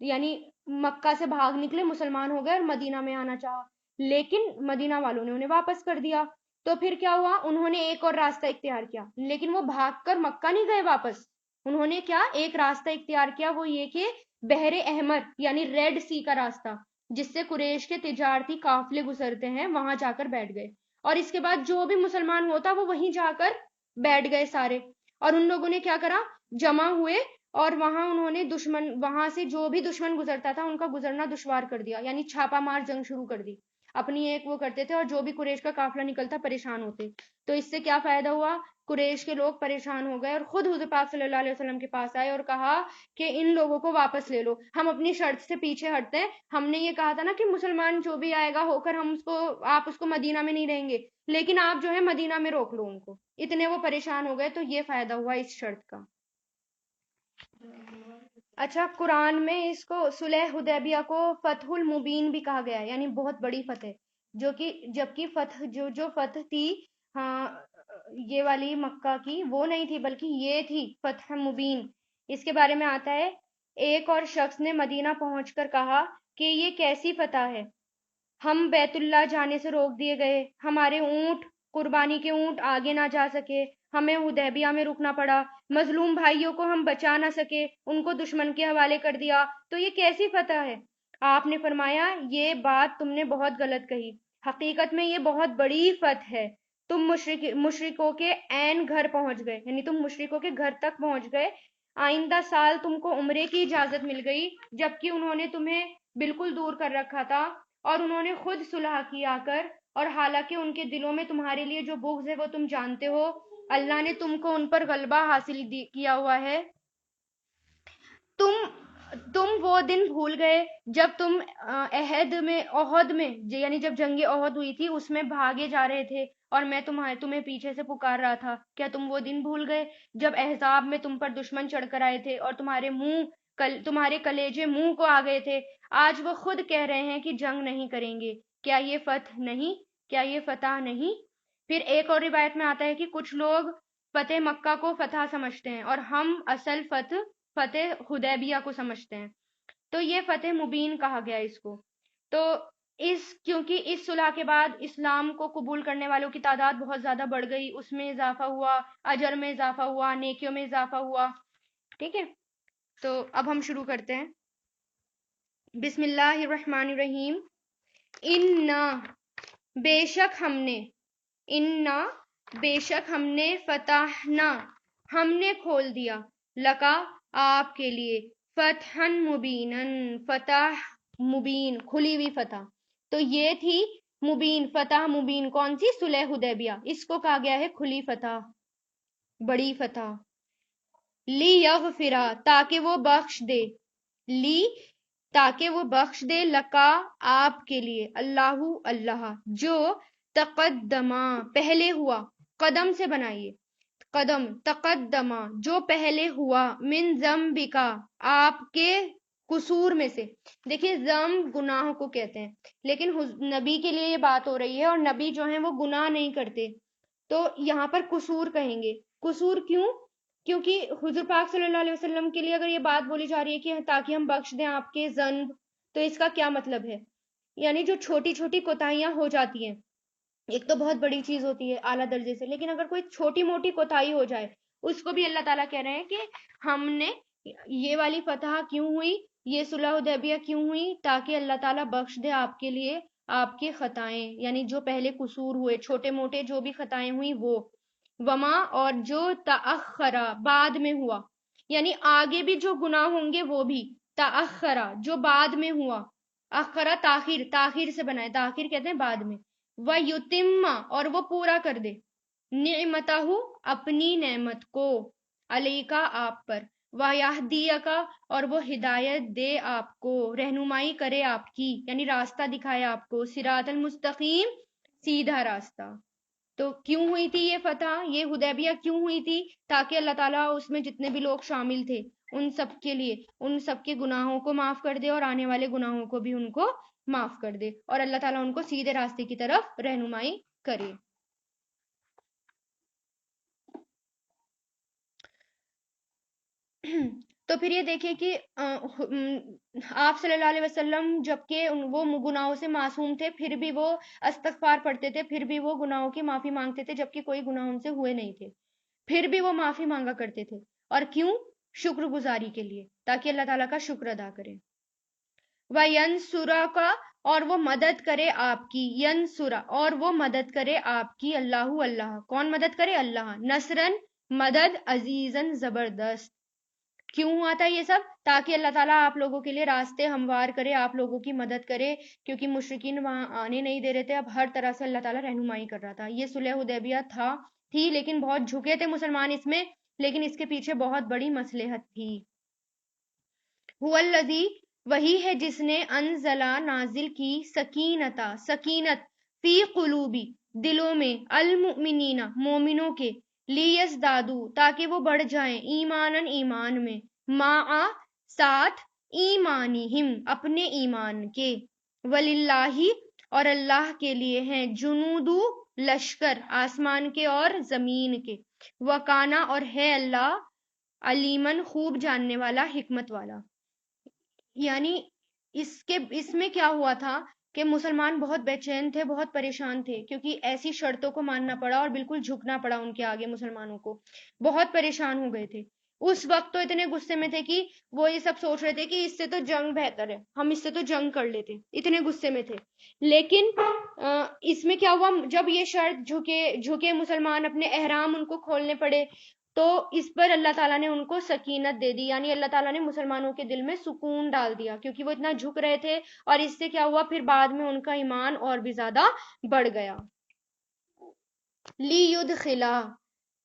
یعنی مکہ سے بھاگ نکلے، مسلمان ہو گئے اور مدینہ میں آنا چاہا، لیکن مدینہ والوں نے انہیں واپس کر دیا. تو پھر کیا ہوا؟ انہوں نے ایک اور راستہ اختیار کیا، لیکن وہ بھاگ کر مکہ نہیں گئے واپس. انہوں نے کیا ایک راستہ اختیار کیا، وہ یہ کہ بحر احمر یعنی ریڈ سی کا راستہ جس سے قریش کے تجارتی قافلے گزرتے ہیں وہاں جا کر بیٹھ گئے. اور اس کے بعد جو بھی مسلمان ہوتا وہ وہیں جا کر بیٹھ گئے سارے. اور ان لوگوں نے کیا کرا؟ جمع ہوئے اور وہاں انہوں نے وہاں سے جو بھی دشمن گزرتا تھا ان کا گزرنا دشوار کر دیا، یعنی چھاپا مار جنگ شروع کر دی. اپنی ایک وہ کرتے تھے اور جو بھی قریش کا قافلہ نکلتا پریشان ہوتے. تو اس سے کیا فائدہ ہوا؟ قریش کے لوگ پریشان ہو گئے اور خود حضور پاک صلی اللہ علیہ وسلم کے پاس آئے اور کہا کہ ان لوگوں کو واپس لے لو، ہم اپنی شرط سے پیچھے ہٹتے ہیں. ہم نے یہ کہا تھا نا کہ مسلمان جو بھی آئے گا ہو کر آپ اس کو مدینہ میں نہیں رہیں گے، لیکن آپ جو ہے مدینہ میں روک لو ان کو. اتنے وہ پریشان ہو گئے. تو یہ فائدہ ہوا اس شرط کا. اچھا، قرآن میں اس کو صلح حدیبیہ کو فتح المبین بھی کہا گیا ہے، یعنی بہت بڑی فتح، جو کہ جبکہ فتح جو فتح تھی ہاں یہ والی مکہ کی وہ نہیں تھی، بلکہ یہ تھی فتح مبین. اس کے بارے میں آتا ہے ایک اور شخص نے مدینہ پہنچ کر کہا کہ یہ کیسی فتح ہے، ہم بیت اللہ جانے سے روک دیے گئے، ہمارے اونٹ قربانی کے اونٹ آگے نہ جا سکے، ہمیں حدیبیہ میں رکنا پڑا، مظلوم بھائیوں کو ہم بچا نہ سکے، ان کو دشمن کے حوالے کر دیا، تو یہ کیسی فتح ہے؟ آپ نے فرمایا یہ بات تم نے بہت غلط کہی، حقیقت میں یہ بہت بڑی فتح ہے. تم مشرکوں کے عین گھر پہنچ گئے، یعنی تم مشرکوں کے گھر تک پہنچ گئے. آئندہ سال تم کو عمرے کی اجازت مل گئی، جبکہ انہوں نے تمہیں بالکل دور کر رکھا تھا، اور انہوں نے خود صلح کی آ کر، اور حالانکہ ان کے دلوں میں تمہارے لیے جو بغض ہے وہ تم جانتے ہو، اللہ نے تم کو ان پر غلبہ حاصل کیا ہوا ہے. تم وہ دن بھول گئے جب تم احد میں یعنی جب جنگ احد ہوئی تھی اس میں بھاگے جا رہے تھے اور میں تمہیں پیچھے سے پکار رہا تھا. کیا تم وہ دن بھول گئے جب احزاب میں تم پر دشمن چڑھ کر آئے تھے اور تمہارے کلیجے منہ کو آ گئے تھے؟ آج وہ خود کہہ رہے ہیں کہ جنگ نہیں کریں گے. کیا یہ فتح نہیں؟ پھر ایک اور روایت میں آتا ہے کہ کچھ لوگ فتح مکہ کو فتح سمجھتے ہیں اور ہم اصل فتح حدیبیہ کو سمجھتے ہیں. تو یہ فتح مبین کہا گیا اس کو. تو کیونکہ اس صلح کے بعد اسلام کو قبول کرنے والوں کی تعداد بہت زیادہ بڑھ گئی، اس میں اضافہ ہوا، اجر میں اضافہ ہوا، نیکیوں میں اضافہ ہوا. ٹھیک ہے، تو اب ہم شروع کرتے ہیں. بسم اللہ الرحمن الرحیم. بے شک ہم نے فتحنا ہم نے کھول دیا، لکا آپ کے لیے، فتحن مبینن فتح مبین کھلی ہوئی فتح. تو یہ تھی مبین فتح مبین کون سی؟ صلح حدیبیہ. اس کو کہا گیا ہے کھلی فتح، بڑی فتح. لی یغفرا تاکہ وہ بخش دے لکا آپ کے لیے، اللہ جو تقدما پہلے ہوا، قدم سے بنائیے قدم، تقدما جو پہلے ہوا، من ذنبکا آپ کے قصور میں سے. دیکھیے ذنب گناہ کو کہتے ہیں، لیکن نبی کے لیے یہ بات ہو رہی ہے اور نبی جو ہیں وہ گناہ نہیں کرتے، تو یہاں پر قصور کہیں گے. قصور کیوں؟ کیونکہ حضور پاک صلی اللہ علیہ وسلم کے لیے اگر یہ بات بولی جا رہی ہے کہ تاکہ ہم بخش دیں آپ کے ذنب، تو اس کا کیا مطلب ہے؟ یعنی جو چھوٹی چھوٹی کوتاہیاں ہو جاتی ہیں ایک تو بہت بڑی چیز ہوتی ہے اعلیٰ درجے سے، لیکن اگر کوئی چھوٹی موٹی کوتاہی ہو جائے اس کو بھی اللہ تعالیٰ کہہ رہے ہیں کہ ہم نے یہ والی فتح کیوں ہوئی، یہ صلح حدیبیہ کیوں ہوئی، تاکہ اللہ تعالیٰ بخش دے آپ کے لیے آپ کے خطائیں، یعنی جو پہلے قصور ہوئے چھوٹے موٹے جو بھی خطائیں ہوئی وہ، وما اور جو تأخرا بعد میں ہوا، یعنی آگے بھی جو گناہ ہوں گے وہ بھی، تأخرا جو بعد میں ہوا، اخرا تاخیر، تاخیر سے بنائے، تاخیر کہتے ہیں بعد میں، وَيُتِمَّ اور وہ پورا کر دے، نعمتہ اپنی نعمت کو، علیکا آپ پر، وَيَهْدِيَكَ اور وہ ہدایت دے آپ کو، رہنمائی کرے آپ کی، یعنی راستہ دکھائے آپ کو، صراط المستقیم سیدھا راستہ۔ تو کیوں ہوئی تھی یہ فتح، یہ حدیبیہ کیوں ہوئی تھی؟ تاکہ اللہ تعالیٰ اس میں جتنے بھی لوگ شامل تھے ان سب کے لیے ان سب کے گناہوں کو معاف کر دے، اور آنے والے گناہوں کو بھی ان کو معاف کر دے، اور اللہ تعالیٰ ان کو سیدھے راستے کی طرف رہنمائی کرے۔ تو پھر یہ دیکھیں کہ آپ صلی اللہ علیہ وسلم جبکہ وہ گناہوں سے معصوم تھے پھر بھی وہ استغفار پڑھتے تھے، پھر بھی وہ گناہوں کی معافی مانگتے تھے، جبکہ کوئی گناہ ان سے ہوئے نہیں تھے، پھر بھی وہ معافی مانگا کرتے تھے، اور کیوں؟ شکر گزاری کے لیے، تاکہ اللہ تعالیٰ کا شکر ادا کرے۔ وَيَنْصُرَكَ اور وہ مدد کرے آپ کی، ینصر اور وہ مدد کرے آپ کی، اللہ اللہ کون مدد کرے؟ اللہ، نصرن مدد، عزیزن زبردست۔ کیوں ہوا تھا یہ سب؟ تاکہ اللہ تعالیٰ آپ لوگوں کے لیے راستے ہموار کرے، آپ لوگوں کی مدد کرے، کیونکہ مشرکین وہاں آنے نہیں دے رہے تھے، اب ہر طرح سے اللہ تعالیٰ رہنمائی کر رہا تھا۔ یہ صلح حدیبیہ تھی لیکن بہت جھکے تھے مسلمان اس میں، لیکن اس کے پیچھے بہت بڑی مصلحت تھی۔ هو الذی وہی ہے جس نے انزلہ نازل کی، سکینتا سکینت، فی قلوبی دلوں میں، المؤمنین مومنوں کے، لیزدادو تاکہ وہ بڑھ جائیں، ایمانن ایمان میں، مع ساتھ، ایمانہم اپنے ایمان کے، وللہ اور اللہ کے لیے ہیں، جنودو لشکر، آسمان کے اور زمین کے، وکانا اور ہے اللہ، علیمن خوب جاننے والا، حکمت والا۔ یعنی اس میں کیا ہوا تھا کہ مسلمان بہت بے چین تھے، بہت پریشان تھے، کیونکہ ایسی شرطوں کو ماننا پڑا اور بالکل جھکنا پڑا ان کے آگے، مسلمانوں کو بہت پریشان ہو گئے تھے۔ اس وقت تو اتنے غصے میں تھے کہ وہ یہ سب سوچ رہے تھے کہ اس سے تو جنگ بہتر ہے، ہم اس سے تو جنگ کر لیتے، اتنے غصے میں تھے۔ لیکن اس میں کیا ہوا، جب یہ شرط جھکے مسلمان، اپنے احرام ان کو کھولنے پڑے، تو اس پر اللہ تعالیٰ نے ان کو سکینت دے دی، یعنی اللہ تعالیٰ نے مسلمانوں کے دل میں سکون ڈال دیا، کیونکہ وہ اتنا جھک رہے تھے، اور اس سے کیا ہوا پھر بعد میں ان کا ایمان اور بھی زیادہ بڑھ گیا۔ لیدخلا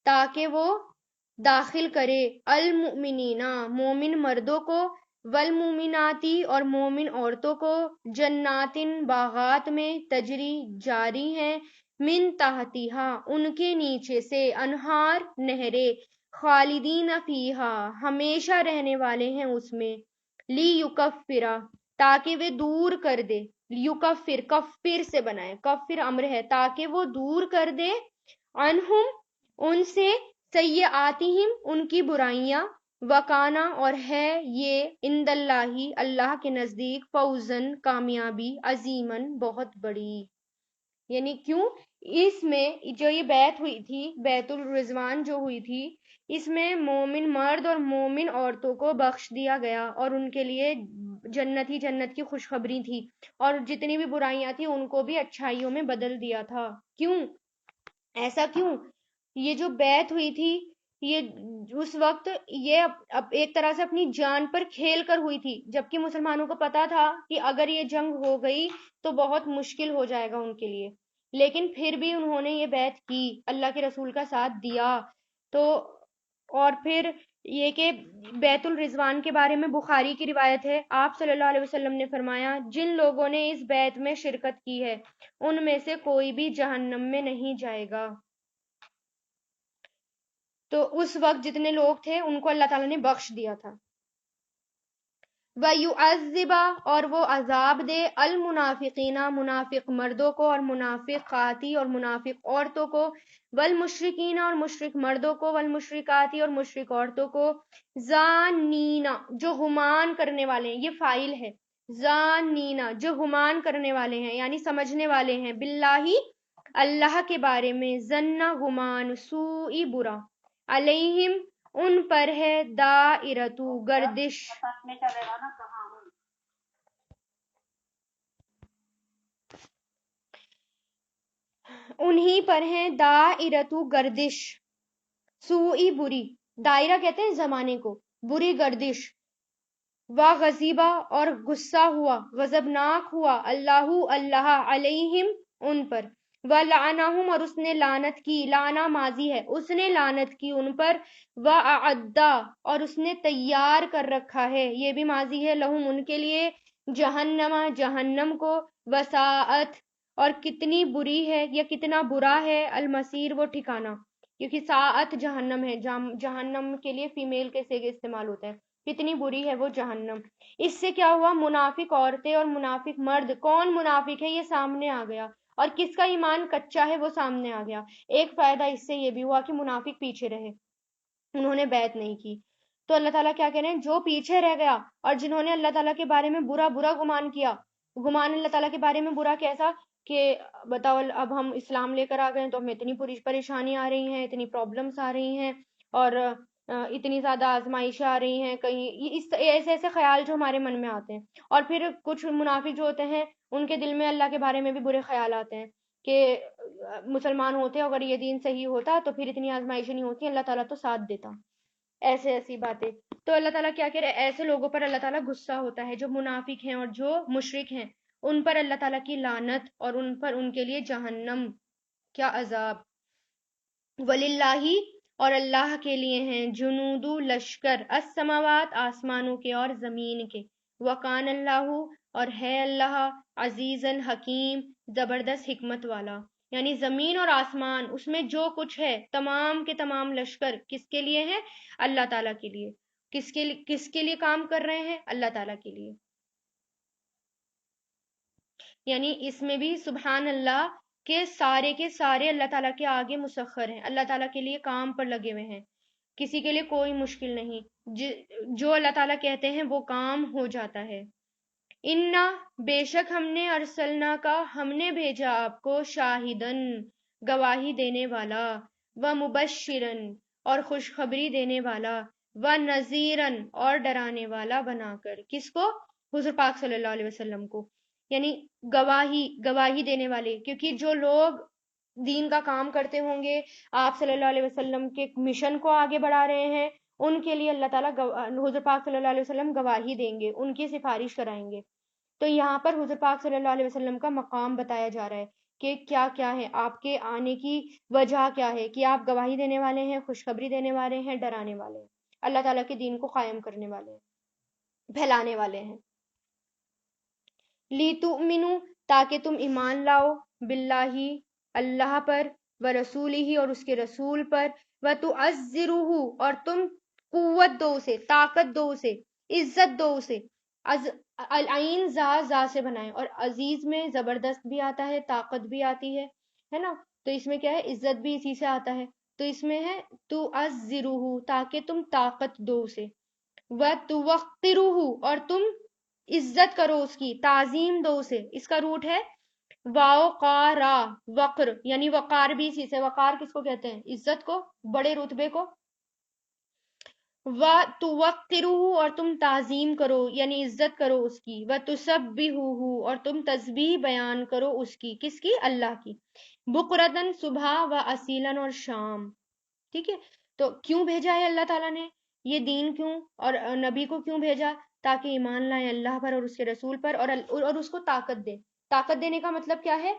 تاکہ وہ داخل کرے، المؤمنین مومن مردوں کو، والمؤمناتی اور مومن عورتوں کو، جناتن باغات میں، تجری جاری ہیں، من تحتہا ان کے نیچے سے، انہار نہریں، خالدین فیہا ہمیشہ رہنے والے ہیں اس میں، لیکفرا تاکہ وہ دور کر دے، یکفر کفر سے بنائے، کفر امر ہے، تاکہ وہ دور کر دے، عنہم ان سے، سیئاتہم ان کی برائیاں، وکانا اور ہے یہ، عند اللہ اللہ کے نزدیک، فوزن کامیابی، عظیمن بہت بڑی۔ یعنی کیوں؟ اس میں جو یہ بیعت ہوئی تھی، بیعت الرضوان جو ہوئی تھی، اس میں مومن مرد اور مومن عورتوں کو بخش دیا گیا، اور ان کے لیے جنت ہی جنت کی خوشخبری تھی، اور جتنی بھی برائیاں تھیں ان کو بھی اچھائیوں میں بدل دیا تھا۔ کیوں ایسا؟ کیوں یہ جو بیعت ہوئی تھی یہ اس وقت یہ ایک طرح سے اپنی جان پر کھیل کر ہوئی تھی، جبکہ مسلمانوں کو پتا تھا کہ اگر یہ جنگ ہو گئی تو بہت مشکل ہو جائے گا ان کے لیے، لیکن پھر بھی انہوں نے یہ بیعت کی، اللہ کے رسول کا ساتھ دیا۔ تو اور پھر یہ کہ بیت الرضوان کے بارے میں بخاری کی روایت ہے، آپ صلی اللہ علیہ وسلم نے فرمایا، جن لوگوں نے اس بیعت میں شرکت کی ہے ان میں سے کوئی بھی جہنم میں نہیں جائے گا۔ تو اس وقت جتنے لوگ تھے ان کو اللہ تعالیٰ نے بخش دیا تھا۔ وَيُعَذِّبَ اور وہ عذاب دے، المنافقین منافق مردوں کو، اور منافقاتی اور منافق عورتوں کو، والمشرکین اور مشرک مردوں کو، والمشرکاتی اور مشرک عورتوں کو، ظانین جو گمان کرنے والے ہیں، یہ فاعل ہے، ظانین جو گمان کرنے والے ہیں، یعنی سمجھنے والے ہیں، باللہ اللہ کے بارے میں ظن گمان سوئی برا علیہم ان پر ہے دائرتو گردش انہی پر ہیں دائرتو گردش سوئی بری دائرہ کہتے ہیں زمانے کو بری گردش وا غضیبہ اور غصہ ہوا غضبناک ہوا اللہ علیہم ان پر وَلَعَنَهُمْ اور اس نے لعنت کی لعنہ ماضی ہے اس نے لعنت کی ان پر وَأَعَدَّ اور اس نے تیار کر رکھا ہے یہ بھی ماضی ہے لہم ان کے لیے جہنم جہنم کو وساعت اور کتنی بری ہے یا کتنا برا ہے المصیر وہ ٹھکانہ کیونکہ ساعت جہنم ہے جہنم کے لیے فیمیل کے صیغے استعمال ہوتا ہے کتنی بری ہے وہ جہنم اس سے کیا ہوا منافق عورتیں اور منافق مرد کون منافق ہے یہ سامنے آ گیا اور کس کا ایمان کچا ہے وہ سامنے آ گیا ایک فائدہ اس سے یہ بھی ہوا کہ منافق پیچھے رہے انہوں نے بیعت نہیں کی تو اللہ تعالیٰ کیا کہہ رہے ہیں جو پیچھے رہ گیا اور جنہوں نے اللہ تعالیٰ کے بارے میں برا گمان کیا گمان اللہ تعالیٰ کے بارے میں برا کیسا کہ بتاؤ اب ہم اسلام لے کر آ گئے تو ہمیں اتنی پریشانی آ رہی ہیں اتنی پرابلمس آ رہی ہیں اور اتنی زیادہ آزمائشیں آ رہی ہیں کہیں ایسے ایسے خیال جو ہمارے من میں آتے ہیں اور پھر کچھ منافق جو ہوتے ہیں ان کے دل میں اللہ کے بارے میں بھی برے خیال آتے ہیں کہ مسلمان ہوتے اگر یہ دین صحیح ہوتا تو پھر اتنی آزمائشیں نہیں ہوتی اللہ تعالیٰ تو ساتھ دیتا ایسی باتیں تو اللہ تعالیٰ کیا کہہ رہے ایسے لوگوں پر اللہ تعالیٰ غصہ ہوتا ہے جو منافق ہیں اور جو مشرک ہیں ان پر اللہ تعالیٰ کی لعنت اور ان پر ان کے لیے جہنم کیا عذاب وللہ اور اللہ کے لیے ہیں جنود لشکر السماوات آسمانوں کے اور زمین کے وکان اللہ اور ہے اللہ عزیز حکیم زبردست حکمت والا یعنی زمین اور آسمان اس میں جو کچھ ہے تمام کے تمام لشکر کس کے لیے ہیں اللہ تعالیٰ کے لیے کس کے لیے کام کر رہے ہیں اللہ تعالیٰ کے لیے یعنی اس میں بھی سبحان اللہ کے سارے اللہ تعالیٰ کے آگے مسخر ہیں اللہ تعالیٰ کے لیے کام پر لگے ہوئے ہیں کسی کے لیے کوئی مشکل نہیں جو اللہ تعالیٰ کہتے ہیں وہ کام ہو جاتا ہے انا بے شک ہم نے ارسلنا کا ہم نے بھیجا آپ کو شاہدن گواہی دینے والا و مبشرن اور خوشخبری دینے والا و نذیرن اور ڈرانے والا بنا کر کس کو حضور پاک صلی اللہ علیہ وسلم کو یعنی گواہی دینے والے کیونکہ جو لوگ دین کا کام کرتے ہوں گے آپ صلی اللہ علیہ وسلم کے مشن کو آگے بڑھا رہے ہیں ان کے لیے اللہ تعالیٰ حضور پاک صلی اللہ علیہ وسلم گواہی دیں گے ان کی سفارش کرائیں گے تو یہاں پر حضور پاک صلی اللہ علیہ وسلم کا مقام بتایا جا رہا ہے کہ کیا ہے آپ کے آنے کی وجہ کیا ہے کہ آپ گواہی دینے والے ہیں خوشخبری دینے والے ہیں ڈرانے والے ہیں اللہ تعالیٰ کے دین کو قائم کرنے والے ہیں پھیلانے والے ہیں لِتُؤْمِنُوا تاکہ تم ایمان لاؤ باللہ اللہ پر و رسولہ اور اس کے رسول پر وَتُعَزِّرُوهُ اور تم قوت دو اسے طاقت دو اسے عزت دو اسے العین زا سے بنائیں اور عزیز میں زبردست بھی آتا ہے طاقت بھی آتی ہے نا تو اس میں کیا ہے عزت بھی اسی سے آتا ہے تو اس میں ہے تُعَزِّرُوهُ تاکہ تم طاقت دو اسے وَتُوَقِّرُوهُ اور تم عزت کرو اس کی تعظیم دو اسے اس کا روٹ ہے وقارا وقر یعنی وقار بھی اسی سے وقار کس کو کہتے ہیں عزت کو بڑے رتبے کو وَتُوَقِّرُوهُ اور تم تعظیم کرو یعنی عزت کرو اس کی وَتُسَبِّحُوهُ اور تم تسبیح بیان کرو اس کی کس کی اللہ کی بُقْرَةً صبح و اصیلاً اور شام ٹھیک ہے تو کیوں بھیجا ہے اللہ تعالیٰ نے یہ دین کیوں اور نبی کو کیوں بھیجا تاکہ ایمان لائیں اللہ پر اور اس کے رسول پر اور اس کو طاقت دے طاقت دینے کا مطلب کیا ہے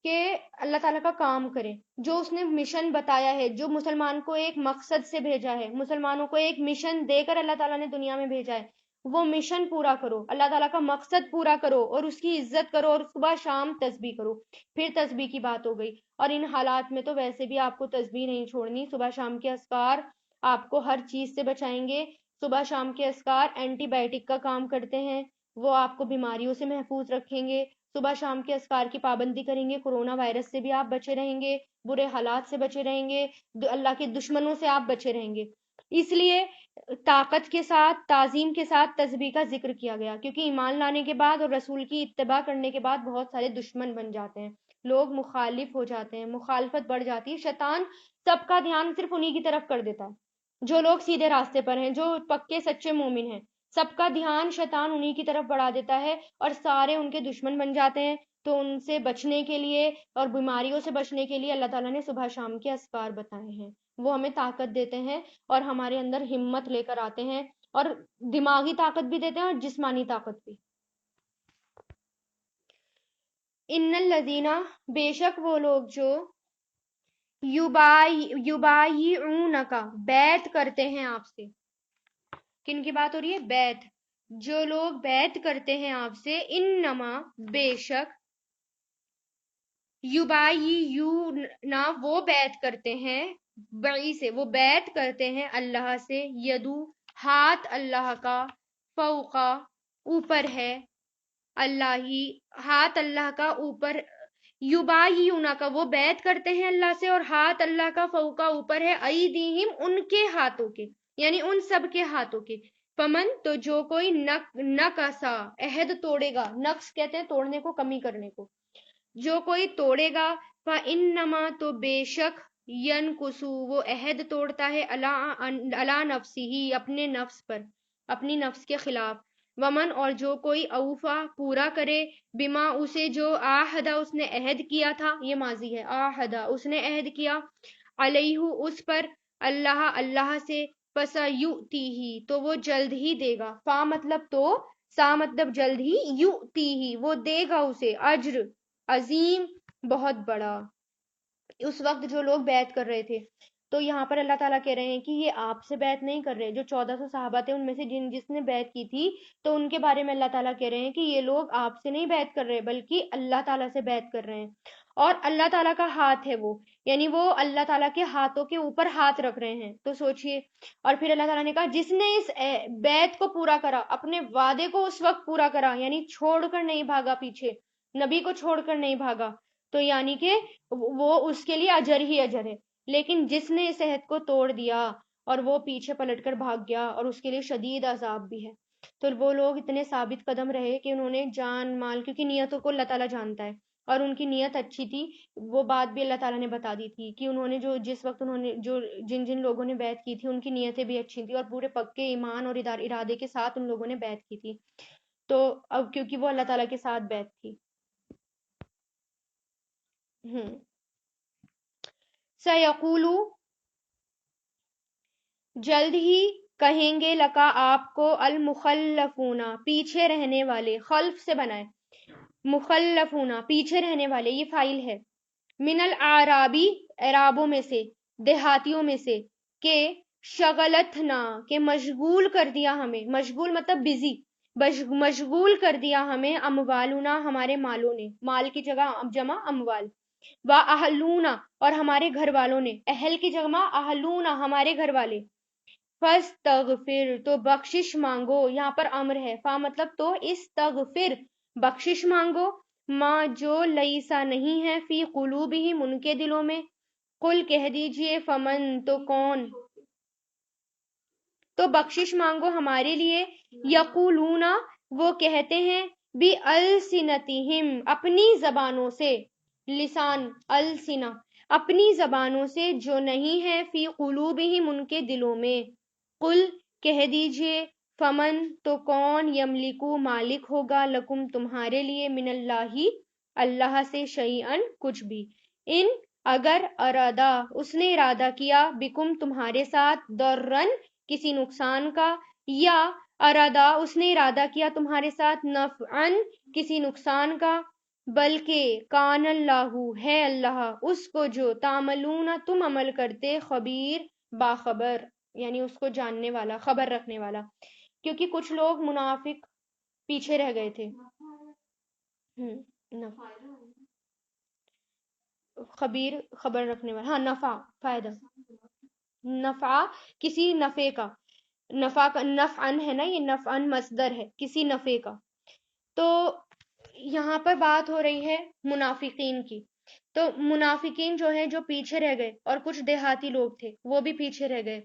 کہ اللہ تعالیٰ کا کام کرے جو اس نے مشن بتایا ہے جو مسلمان کو ایک مقصد سے بھیجا ہے مسلمانوں کو ایک مشن دے کر اللہ تعالیٰ نے دنیا میں بھیجا ہے وہ مشن پورا کرو اللہ تعالیٰ کا مقصد پورا کرو اور اس کی عزت کرو اور صبح شام تسبیح کرو پھر تسبیح کی بات ہو گئی اور ان حالات میں تو ویسے بھی آپ کو تسبیح نہیں چھوڑنی صبح شام کے اذکار آپ کو ہر چیز سے بچائیں گے صبح شام کے اذکار اینٹی بائیوٹک کا کام کرتے ہیں وہ آپ کو بیماریوں سے محفوظ رکھیں گے صبح شام کے اذکار کی پابندی کریں گے کورونا وائرس سے بھی آپ بچے رہیں گے برے حالات سے بچے رہیں گے اللہ کے دشمنوں سے آپ بچے رہیں گے اس لیے طاقت کے ساتھ، تعظیم کے ساتھ تسبیح کا ذکر کیا گیا، کیونکہ ایمان لانے کے بعد اور رسول کی اتباع کرنے کے بعد بہت سارے دشمن بن جاتے ہیں، لوگ مخالف ہو جاتے ہیں، مخالفت بڑھ جاتی ہے، شیطان سب کا دھیان صرف انہی کی طرف کر دیتا ہے، جو لوگ سیدھے راستے پر ہیں، جو پکے سچے مومن ہیں، سب کا دھیان شیطان انہی کی طرف بڑھا دیتا ہے اور سارے ان کے دشمن بن جاتے ہیں۔ تو ان سے بچنے کے لیے اور بیماریوں سے بچنے کے لیے اللہ تعالیٰ نے صبح شام کے اذکار بتائے ہیں، وہ ہمیں طاقت دیتے ہیں اور ہمارے اندر ہمت لے کر آتے ہیں، اور دماغی طاقت بھی دیتے ہیں اور جسمانی طاقت بھی۔ ان الذین، بے شک وہ لوگ جو یبایعونک، بیعت کرتے ہیں آپ سے، کن کی بات ہو رہی ہے؟ بیعت، جو لوگ بیعت کرتے ہیں آپ سے، انما، بے شک، یبایعونا، وہ بیعت کرتے ہیں، بئی سے، وہ بیعت کرتے ہیں اللہ سے، یدو، ہاتھ اللہ کا، فوقا، اوپر ہے، اللہ ہی، ہاتھ اللہ کا اوپر، یبایعونا کا، وہ بیعت کرتے ہیں اللہ سے اور ہاتھ اللہ کا فوقا، اوپر ہے، ایدیہم، ان کے ہاتھوں کے، یعنی ان سب کے ہاتھوں کے، فمن، تو جو کوئی نکسا، عہد توڑے گا، نقص کہتے ہیں توڑنے کو، کمی کرنے کو، جو کوئی توڑے گا، فَإِنَّمَا، تو بے شک، يَنْكُسُ، وہ عہد توڑتا ہے، عَلَى نَفْسِهِ، اپنے نفس پر، اپنی نفس کے خلاف، ومن، اور جو کوئی اوفا، پورا کرے، بما، اسے جو آہدہ، اس نے عہد کیا تھا، یہ ماضی ہے، آہدہ، اس نے عہد کیا، علیہ، اس پر، اللہ، اللہ سے، فَسَيُؤْتِيهِ، تو وہ جلد ہی دے گا، فا مطلب تو، سا مطلب جلد ہی، یؤتیہ، وہ دے گا اسے، اجر عظیم، بہت بڑا۔ اس وقت جو لوگ بیعت کر رہے تھے، تو یہاں پر اللہ تعالیٰ کہہ رہے ہیں کہ یہ آپ سے بیعت نہیں کر رہے، جو 1400 صحابہ تھے ان میں سے جس نے بیعت کی تھی، تو ان کے بارے میں اللہ تعالیٰ کہہ رہے ہیں کہ یہ لوگ آپ سے نہیں بیعت کر رہے بلکہ اللہ تعالیٰ سے بیعت کر رہے ہیں، اور اللہ تعالیٰ کا ہاتھ ہے وہ، یعنی وہ اللہ تعالیٰ کے ہاتھوں کے اوپر ہاتھ رکھ رہے ہیں، تو سوچئے۔ اور پھر اللہ تعالیٰ نے کہا جس نے اس بیعت کو پورا کرا، اپنے وعدے کو اس وقت پورا کرا، یعنی چھوڑ کر نہیں بھاگا پیچھے، نبی کو چھوڑ کر نہیں بھاگا، تو یعنی کہ وہ اس کے لیے اجر ہی اجر ہے، لیکن جس نے اس عہد کو توڑ دیا اور وہ پیچھے پلٹ کر بھاگ گیا، اور اس کے لیے شدید عذاب بھی ہے۔ تو وہ لوگ اتنے ثابت قدم رہے کہ انہوں نے جان مال، کیونکہ نیتوں کو اللہ تعالیٰ جانتا ہے، اور ان کی نیت اچھی تھی، وہ بات بھی اللہ تعالیٰ نے بتا دی تھی کہ انہوں نے جس وقت انہوں نے جن لوگوں نے بیعت کی تھی ان کی نیتیں بھی اچھی تھی، اور پورے پکے ایمان اور ارادے کے ساتھ ان لوگوں نے بیعت کی تھی، تو اب کیونکہ وہ اللہ تعالیٰ کے ساتھ بیعت تھی۔ سَيَقُولُ، جلد ہی کہیں گے، لکا، آپ کو، المخلفون، پیچھے رہنے والے، خلف سے بنائے، مخلفون، پیچھے رہنے والے، یہ فاعل ہے، من الاعرابی، اعرابوں میں سے، دیہاتیوں میں سے، کہ شغلتنا، کہ مشغول کر دیا ہمیں، مشغول مطلب بزی، مشغول کر دیا ہمیں، اموالنا، ہمارے مالوں نے، مال کی جگہ جمع اموال، واہلونا، اور ہمارے گھر والوں نے، اہل کی جگہ اہلونا، ہمارے گھر والے، فاستغفر، تو بخشش مانگو، یہاں پر امر ہے، فا مطلب تو، استغفر، بخشش مانگو، ما، جو، لیسا، نہیں ہے، فی قلوبہم، ان کے دلوں میں، قل، کہہ دیجئے، فمن، تو کون، تو بخشش مانگو ہمارے لیے، یقولون، وہ کہتے ہیں، بی السنتہم، اپنی زبانوں سے، لسان، السنہ، اپنی زبانوں سے، جو نہیں ہے، فی قلوبہم، ان کے دلوں میں، قل، کہہ دیجئے، فمن، تو کون، یملکو، مالک ہوگا، لکم، تمہارے لیے، من اللہ، اللہ سے، شیئن، کچھ بھی، ان، اگر، ارادہ، اس نے ارادہ کیا، بکم، تمہارے ساتھ، ضررن، کسی نقصان کا، یا ارادہ، اس نے ارادہ کیا تمہارے ساتھ، نفعن، کسی نقصان کا، بلکہ کان اللہ، ہے اللہ، اس کو جو تعملون، تم عمل کرتے، خبیر، باخبر، یعنی اس کو جاننے والا، خبر رکھنے والا، کیونکہ کچھ لوگ منافق پیچھے رہ گئے تھے، خبیر، خبر رکھنے والا، ہاں، نفع، فائدہ، نفع، کسی نفع کا، نفع کا، نفعن ہے نا، یہ نفعن مصدر ہے، کسی نفع کا، تو یہاں پر بات ہو رہی ہے منافقین کی، تو منافقین جو ہیں جو پیچھے رہ گئے، اور کچھ دیہاتی لوگ تھے وہ بھی پیچھے رہ گئے.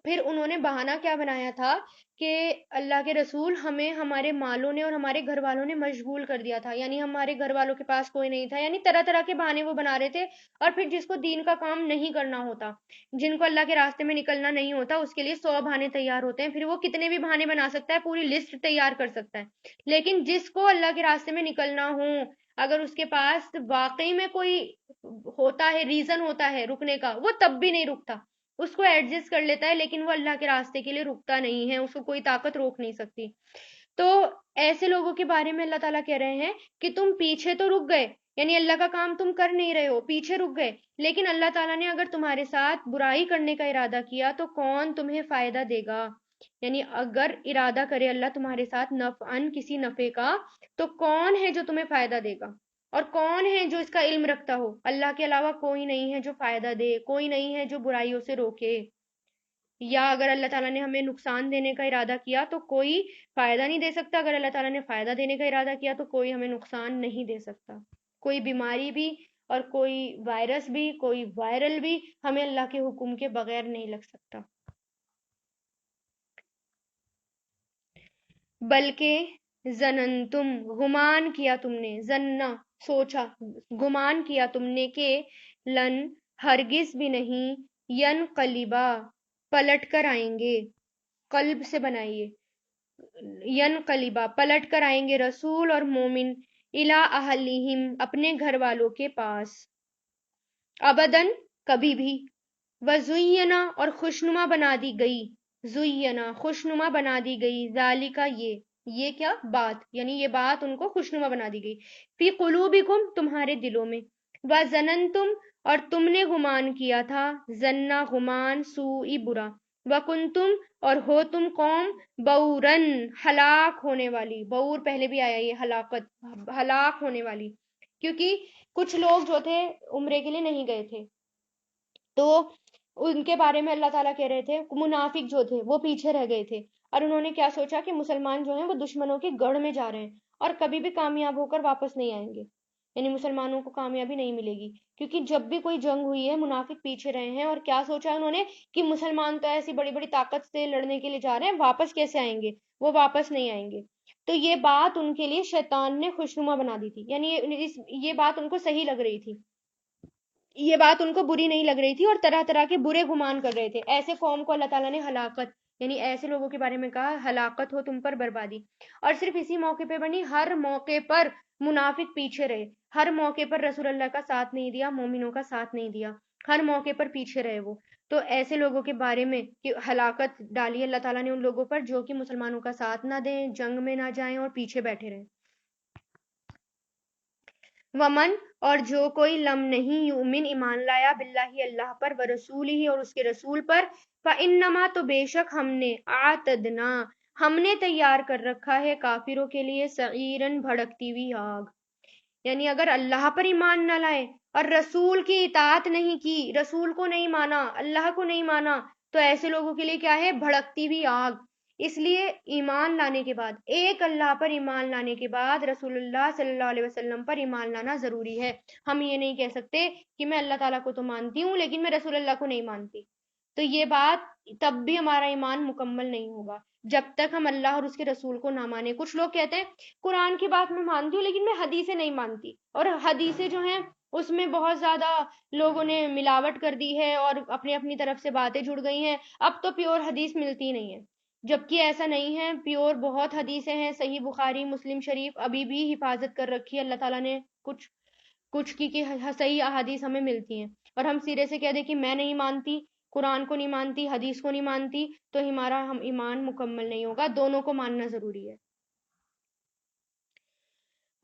پھر انہوں نے بہانہ کیا بنایا تھا کہ اللہ کے رسول ہمیں ہمارے مالوں نے اور ہمارے گھر والوں نے مشغول کر دیا تھا، یعنی ہمارے گھر والوں کے پاس کوئی نہیں تھا، یعنی طرح طرح کے بہانے وہ بنا رہے تھے. اور پھر جس کو دین کا کام نہیں کرنا ہوتا، جن کو اللہ کے راستے میں نکلنا نہیں ہوتا، اس کے لیے 100 بہانے تیار ہوتے ہیں. پھر وہ کتنے بھی بہانے بنا سکتا ہے، پوری لسٹ تیار کر سکتا ہے. لیکن جس کو اللہ کے راستے میں نکلنا ہو، اگر اس کے پاس واقعی میں کوئی ہوتا ہے، ریزن ہوتا ہے رکنے کا، وہ تب بھی نہیں رکتا، اس کو ایڈجسٹ کر لیتا ہے، لیکن وہ اللہ کے راستے کے لیے رکتا نہیں ہے، اس کو کوئی طاقت روک نہیں سکتی. تو ایسے لوگوں کے بارے میں اللہ تعالیٰ کہہ رہے ہیں کہ تم پیچھے تو رک گئے، یعنی اللہ کا کام تم کر نہیں رہے ہو، پیچھے رک گئے، لیکن اللہ تعالیٰ نے اگر تمہارے ساتھ برائی کرنے کا ارادہ کیا تو کون تمہیں فائدہ دے گا. یعنی اگر ارادہ کرے اللہ تمہارے ساتھ نفعن کسی نفع کا، تو کون ہے جو تمہیں فائدہ دے گا، اور کون ہے جو اس کا علم رکھتا ہو. اللہ کے علاوہ کوئی نہیں ہے جو فائدہ دے، کوئی نہیں ہے جو برائیوں سے روکے. یا اگر اللہ تعالیٰ نے ہمیں نقصان دینے کا ارادہ کیا تو کوئی فائدہ نہیں دے سکتا، اگر اللہ تعالیٰ نے فائدہ دینے کا ارادہ کیا تو کوئی ہمیں نقصان نہیں دے سکتا. کوئی بیماری بھی اور کوئی وائرس بھی، کوئی وائرل بھی ہمیں اللہ کے حکم کے بغیر نہیں لگ سکتا. بلکہ زننتم، گمان کیا تم نے، زننا سوچا، گمان کیا تم نے کہ لن ہرگز بھی نہیں، ین قلیبا پلٹ کر آئیں گے، قلب سے بنائیے، ین قلیبا پلٹ کر آئیں گے رسول اور مومن، الا اہلہم اپنے گھر والوں کے پاس، ابدن کبھی بھی، وزینا اور خوشنما بنا دی گئی، زینا خوشنما بنا دی گئی، ذالکا یہ کیا بات، یعنی یہ بات ان کو خوشنما بنا دی گئی، فی قلوبکم تمہارے دلوں میں، وظننتم اور تم نے گمان کیا تھا، ظنا گمان، سوئی برا، وکنتم اور ہو تم قوم بورن ہلاک ہونے والی، بور پہلے بھی آیا یہ ہلاکت، ہلاک ہونے والی. کیونکہ کچھ لوگ جو تھے عمرے کے لیے نہیں گئے تھے، تو ان کے بارے میں اللہ تعالیٰ کہہ رہے تھے منافق جو تھے وہ پیچھے رہ گئے تھے، اور انہوں نے کیا سوچا کہ مسلمان جو ہیں وہ دشمنوں کے گڑھ میں جا رہے ہیں اور کبھی بھی کامیاب ہو کر واپس نہیں آئیں گے، یعنی مسلمانوں کو کامیابی نہیں ملے گی. کیونکہ جب بھی کوئی جنگ ہوئی ہے منافق پیچھے رہے ہیں، اور کیا سوچا انہوں نے کہ مسلمان تو ایسی بڑی بڑی طاقت سے لڑنے کے لیے جا رہے ہیں، واپس کیسے آئیں گے، وہ واپس نہیں آئیں گے. تو یہ بات ان کے لیے شیطان نے خوشنما بنا دی تھی، یعنی یہ بات ان کو صحیح لگ رہی تھی، یہ بات ان کو بری نہیں لگ رہی تھی، اور طرح طرح کے برے گمان کر رہے تھے. ایسے قوم کو اللہ تعالیٰ نے ہلاکت، یعنی ایسے لوگوں کے بارے میں کہا ہلاکت ہو تم پر، بربادی. اور صرف اسی موقع پہ بنی، ہر موقع پر منافق پیچھے رہے، ہر موقع پر رسول اللہ کا ساتھ نہیں دیا، مومنوں کا ساتھ نہیں دیا، ہر موقع پر پیچھے رہے وہ. تو ایسے لوگوں کے بارے میں کہ ہلاکت ڈالی اللہ تعالیٰ نے ان لوگوں پر جو کہ مسلمانوں کا ساتھ نہ دیں، جنگ میں نہ جائیں اور پیچھے بیٹھے رہیں. ومن اور جو کوئی لم نہیں یؤمن ایمان لایا باللہ اللہ پر، ورسولہ اور اس کے رسول پر، فإنما تو بے شک ہم نے اعتدنا ہم نے تیار کر رکھا ہے کافروں کے لیے سعیرن بھڑکتی ہوئی آگ. یعنی اگر اللہ پر ایمان نہ لائے اور رسول کی اطاعت نہیں کی، رسول کو نہیں مانا، اللہ کو نہیں مانا، تو ایسے لوگوں کے لیے کیا ہے، بھڑکتی ہوئی آگ. اس لیے ایمان لانے کے بعد، ایک اللہ پر ایمان لانے کے بعد رسول اللہ صلی اللہ علیہ وسلم پر ایمان لانا ضروری ہے. ہم یہ نہیں کہہ سکتے کہ میں اللہ تعالیٰ کو تو مانتی ہوں لیکن میں رسول اللہ کو نہیں مانتی، تو یہ بات تب بھی ہمارا ایمان مکمل نہیں ہوگا جب تک ہم اللہ اور اس کے رسول کو نہ مانیں. کچھ لوگ کہتے ہیں قرآن کی بات میں مانتی ہوں لیکن میں حدیثیں نہیں مانتی، اور حدیثیں جو ہیں اس میں بہت زیادہ لوگوں نے ملاوٹ کر دی ہے اور اپنی اپنی طرف سے باتیں جڑ گئی ہیں، اب تو پیور حدیث ملتی نہیں ہے. جبکہ ایسا نہیں ہے، پیور بہت حدیثیں ہیں، صحیح بخاری مسلم شریف ابھی بھی حفاظت کر رکھی ہے اللہ تعالیٰ نے، کچھ کی صحیح احادیث ہمیں ملتی ہیں. اور ہم سرے سے کہہ دیں کہ میں نہیں مانتی، قرآن کو نہیں مانتی، حدیث کو نہیں مانتی، تو ہمارا ایمان مکمل نہیں ہوگا. دونوں کو ماننا ضروری ہے.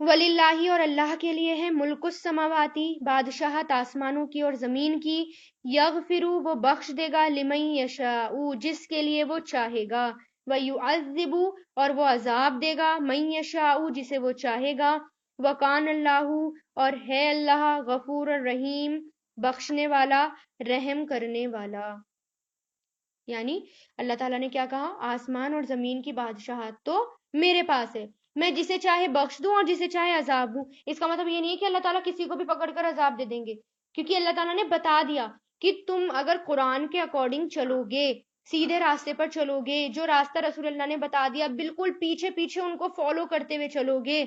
وَلِلَّهِ اور اللہ کے لیے ہے ملک السماواتی بادشاہت آسمانوں کی اور زمین کی، یغفر وہ بخش دے گا لمن یشاء جس کے لیے وہ چاہے گا، وَيُعَذِّبُ اور وہ عذاب دے گا من یشاء جسے وہ چاہے گا، وَكَانَ اللہ اور ہے اللہ غفور الرحیم بخشنے والا رحم کرنے والا. یعنی اللہ تعالیٰ نے کیا کہا، آسمان اور زمین کی بادشاہت تو میرے پاس ہے، میں جسے چاہے بخش دوں اور جسے چاہے عذاب دوں. اس کا مطلب یہ نہیں ہے کہ اللہ تعالیٰ کسی کو بھی پکڑ کر عذاب دے دیں گے، کیونکہ اللہ تعالیٰ نے بتا دیا کہ تم اگر قرآن کے اکارڈنگ چلو گے، سیدھے راستے پر چلو گے، جو راستہ رسول اللہ نے بتا دیا بالکل پیچھے پیچھے ان کو فالو کرتے ہوئے چلو گے،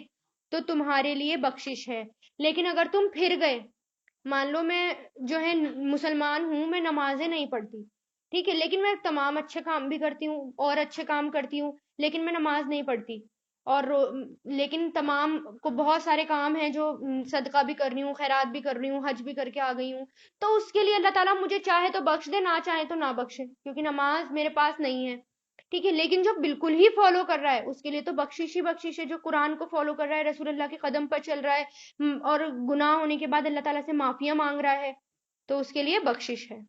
تو تمہارے لیے بخشش ہے. لیکن اگر تم پھر گئے، مان لو میں جو ہے مسلمان ہوں، میں نمازیں نہیں پڑھتی، ٹھیک ہے، لیکن میں تمام اچھے کام بھی کرتی ہوں اور اچھے کام کرتی ہوں، لیکن میں نماز نہیں پڑھتی، اور لیکن تمام کو بہت سارے کام ہیں جو صدقہ بھی کر رہی ہوں، خیرات بھی کر رہی ہوں، حج بھی کر کے آ گئی ہوں، تو اس کے لیے اللہ تعالیٰ مجھے چاہے تو بخش دے، نہ چاہے تو نہ بخشے، کیونکہ نماز میرے پاس نہیں ہے، ٹھیک ہے. لیکن جو بالکل ہی فالو کر رہا ہے اس کے لیے تو بخشش ہی بخشش ہے. جو قرآن کو فالو کر رہا ہے، رسول اللہ کے قدم پر چل رہا ہے اور گناہ ہونے کے بعد اللہ تعالیٰ سے معافیاں مانگ رہا ہے، تو اس کے لیے بخشش ہے.